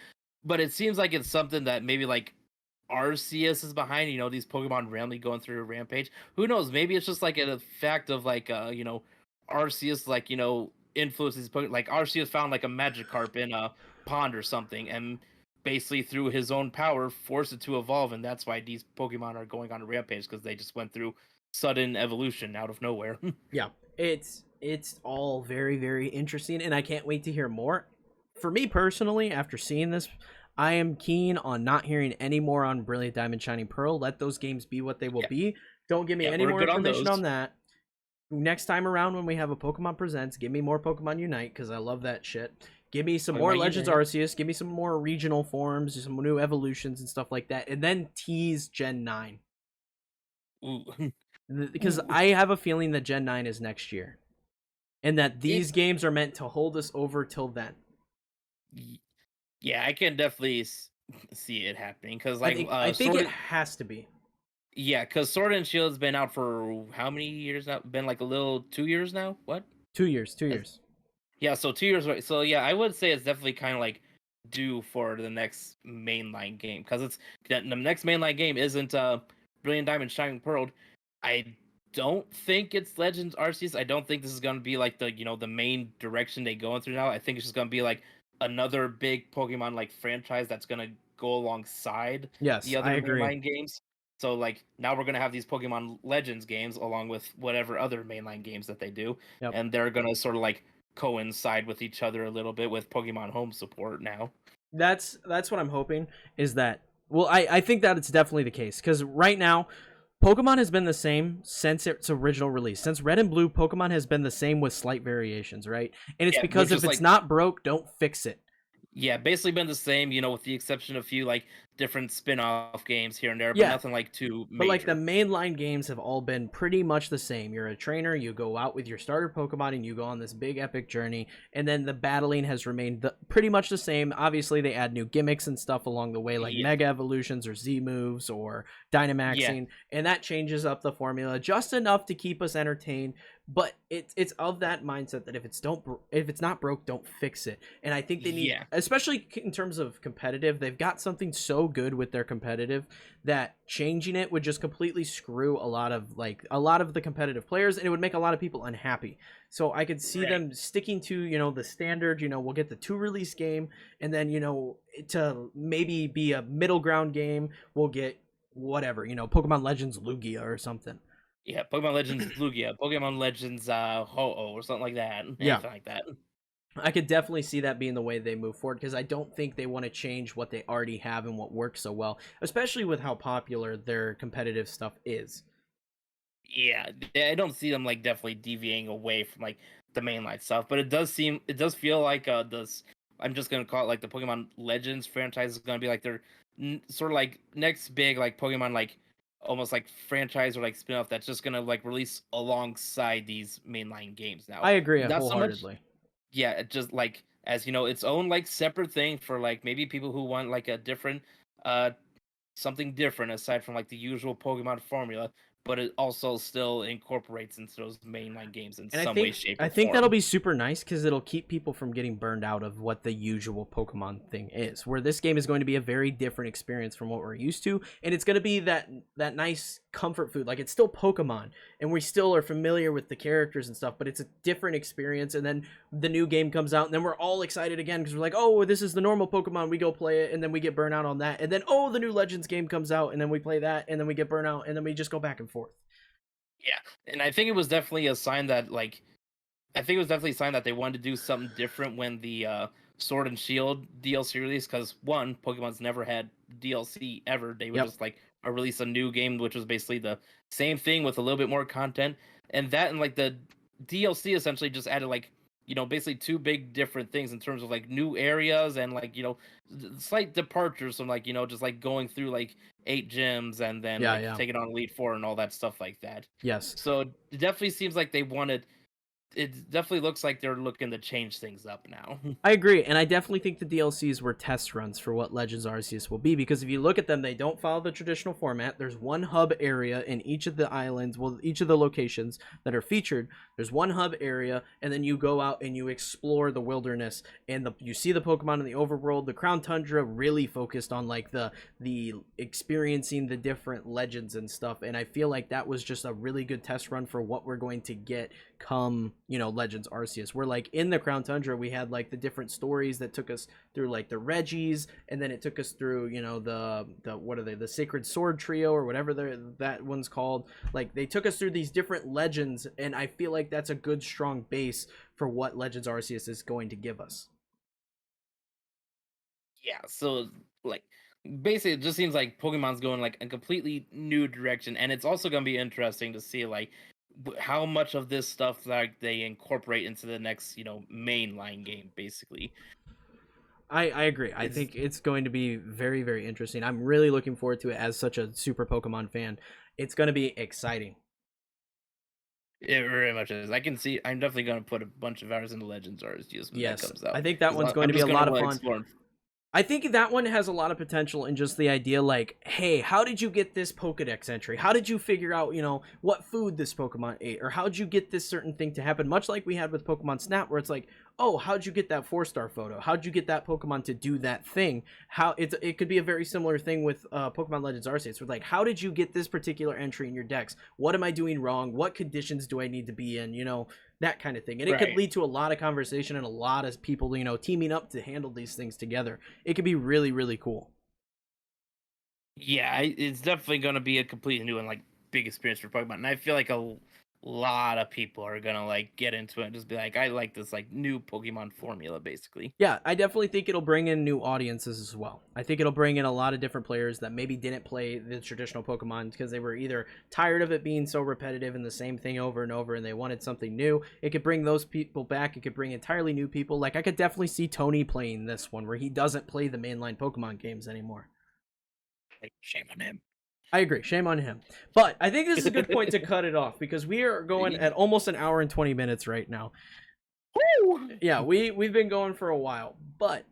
Speaker 2: But it seems like it's something that maybe like Arceus is behind, these Pokemon randomly going through a rampage. Who knows? Maybe it's just like a fact of like Arceus like, influences Pokemon. Like Arceus found like a Magikarp in a pond or something and basically through his own power forced it to evolve, and that's why these Pokemon are going on a rampage, because they just went through sudden evolution out of nowhere.
Speaker 1: Yeah. It's all very, very interesting, and I can't wait to hear more. For me personally, after seeing this, I am keen on not hearing any more on Brilliant Diamond Shining Pearl. Let those games be what they will be. Don't give me any more information on that. Next time around when we have a Pokemon Presents, give me more Pokemon Unite, because I love that shit. Give me some more Legends Arceus. Give me some more regional forms, some new evolutions and stuff like that. And then tease Gen 9.
Speaker 2: Ooh.
Speaker 1: Because I have a feeling that Gen 9 is next year. And that these games are meant to hold us over till then.
Speaker 2: Yeah, I can definitely see it happening, because like
Speaker 1: I think it has to be.
Speaker 2: Yeah, because Sword and Shield's been out for how many years now? Been like 2 years now? What?
Speaker 1: 2 years. 2 years.
Speaker 2: Yeah, so 2 years. So yeah, I would say it's definitely kind of like due for the next mainline game, because the next mainline game isn't Brilliant Diamond Shining Pearl. I don't think it's Legends Arceus. I don't think this is gonna be like the the main direction they go through now. I think it's just gonna be like another big Pokemon like franchise that's gonna go alongside the other mainline games. So like now we're gonna have these Pokemon Legends games along with whatever other mainline games that they do, and they're gonna sort of like coincide with each other a little bit with Pokemon Home support now.
Speaker 1: That's what I'm hoping is that. Well, I think that it's definitely the case, because right now Pokemon has been the same since its original release. Since Red and Blue, Pokemon has been the same with slight variations, right? And it's because if it's not broke, don't fix it.
Speaker 2: Yeah, basically been the same, with the exception of a few like different spin-off games here and there, but nothing like too major.
Speaker 1: But like the mainline games have all been pretty much the same. You're a trainer, you go out with your starter Pokemon and you go on this big epic journey, and then the battling has remained pretty much the same. Obviously they add new gimmicks and stuff along the way, like Mega Evolutions or Z moves or Dynamaxing, and that changes up the formula just enough to keep us entertained. But it's of that mindset that if it's not broke, don't fix it. And I think they need, especially in terms of competitive, they've got something so good with their competitive that changing it would just completely screw a lot of the competitive players, and it would make a lot of people unhappy. So I could see
Speaker 2: Right.
Speaker 1: them sticking to, the standard, we'll get the 2 release game, and then, to maybe be a middle ground game, we'll get whatever, Pokemon Legends Lugia or something.
Speaker 2: Yeah, Pokemon Legends Lugia, Pokemon Legends Ho-Oh or something like that.
Speaker 1: Yeah.
Speaker 2: Anything like that.
Speaker 1: I could definitely see that being the way they move forward, because I don't think they want to change what they already have and what works so well, especially with how popular their competitive stuff is.
Speaker 2: Yeah, I don't see them like definitely deviating away from like the mainline stuff, but it does feel like this. I'm just gonna call it like the Pokemon Legends franchise is gonna be like their sort of like next big like Pokemon like almost like franchise or like spin-off that's just gonna like release alongside these mainline games now.
Speaker 1: I agree
Speaker 2: Not so much,
Speaker 1: wholeheartedly.
Speaker 2: yeah, it just like as its own like separate thing for like maybe people who want like a different uh something different aside from like the usual Pokemon formula, but it also still incorporates into those mainline games in
Speaker 1: And I
Speaker 2: some way,
Speaker 1: think
Speaker 2: shape,
Speaker 1: I
Speaker 2: or
Speaker 1: think that'll
Speaker 2: form.
Speaker 1: be super nice, because it'll keep people from getting burned out of what the usual Pokemon thing is. Where this game is going to be a very different experience from what we're used to, and it's going to be that nice comfort food. Like, it's still Pokemon, and we still are familiar with the characters and stuff, but it's a different experience. And then the new game comes out, and then we're all excited again because we're like, oh, this is the normal Pokemon. We go play it, and then we get burnt out on that, and then oh, the new Legends game comes out, and then we play that, and then we get burnt out, and then we just go back and forth.
Speaker 2: Yeah, and I think it was definitely a sign that I think it was definitely a sign that they wanted to do something different when the Sword and Shield DLC released. Because one, Pokemon's never had DLC ever. They would
Speaker 1: Yep.
Speaker 2: just like release a new game, which was basically the same thing with a little bit more content. And that and like the DLC essentially just added like basically two big different things in terms of like new areas and like slight departures from like just like going through like 8 gyms and then
Speaker 1: Yeah,
Speaker 2: like
Speaker 1: yeah.
Speaker 2: taking on Elite Four and all that stuff like that.
Speaker 1: Yes.
Speaker 2: So it definitely seems like they wanted. It definitely looks like they're looking to change things up now.
Speaker 1: I agree, and I definitely think the DLCs were test runs for what Legends Arceus will be, because if you look at them, they don't follow the traditional format. There's one hub area in each of the islands, well, each of the locations that are featured. There's one hub area, and then you go out and you explore the wilderness, and you see the Pokemon in the overworld. The Crown Tundra really focused on like the experiencing the different legends and stuff, and I feel like that was just a really good test run for what we're going to get come Legends Arceus. Where like in the Crown Tundra we had like the different stories that took us through like the Reggies, and then it took us through the what are they, the Sacred Sword Trio or whatever that one's called. Like, they took us through these different legends, and I feel like that's a good strong base for what Legends Arceus is going to give us.
Speaker 2: Yeah, so like basically it just seems like Pokemon's going like a completely new direction, and it's also going to be interesting to see like how much of this stuff like they incorporate into the next mainline game basically.
Speaker 1: I agree. I
Speaker 2: It's
Speaker 1: think it's going to be very, very interesting. I'm really looking forward to it as such a super Pokemon fan. It's going to be exciting.
Speaker 2: It very much is. I can see. I'm definitely going to put a bunch of hours into Legends Arceus when that
Speaker 1: Yes,
Speaker 2: comes
Speaker 1: I
Speaker 2: out
Speaker 1: think that
Speaker 2: because
Speaker 1: one's going
Speaker 2: I'm
Speaker 1: to be
Speaker 2: just
Speaker 1: a
Speaker 2: going to
Speaker 1: lot of
Speaker 2: like
Speaker 1: fun.
Speaker 2: explore.
Speaker 1: I think that one has a lot of potential in just the idea, like, hey, how did you get this Pokedex entry? How did you figure out, what food this Pokemon ate? Or how'd you get this certain thing to happen? Much like we had with Pokemon Snap, where it's like, oh, how'd you get that 4-star photo? How'd you get that Pokemon to do that thing? It could be a very similar thing with Pokemon Legends Arceus. Where like, how did you get this particular entry in your dex? What am I doing wrong? What conditions do I need to be in? That kind of thing. And it could
Speaker 2: Right.
Speaker 1: lead to a lot of conversation and a lot of people, teaming up to handle these things together. It could be really, really cool.
Speaker 2: Yeah, it's definitely going to be a completely new and like big experience for Pokemon, and I feel like a lot of people are gonna like get into it and just be like, I like this like new Pokemon formula, basically.
Speaker 1: Yeah, I definitely think it'll bring in new audiences as well. I think it'll bring in a lot of different players that maybe didn't play the traditional Pokemon because they were either tired of it being so repetitive and the same thing over and over, and they wanted something new. It could bring those people back. It could bring entirely new people. Like, I could definitely see Tony playing this one where he doesn't play the mainline Pokemon games anymore.
Speaker 2: Like, shame on him.
Speaker 1: I agree. Shame on him. But I think this is a good point to cut it off, because we are going at almost an hour and 20 minutes right now. Yeah, we've been going for a while. But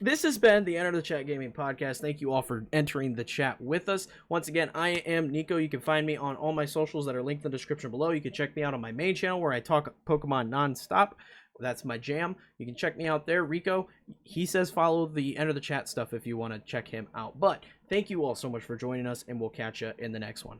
Speaker 1: this has been the Enter the Chat Gaming Podcast. Thank you all for entering the chat with us. Once again, I am Kneeckoh. You can find me on all my socials that are linked in the description below. You can check me out on my main channel where I talk Pokemon nonstop. That's my jam. You can check me out there. Rico, he says follow the Enter the Chat stuff if you want to check him out. But thank you all so much for joining us, and we'll catch you in the next one.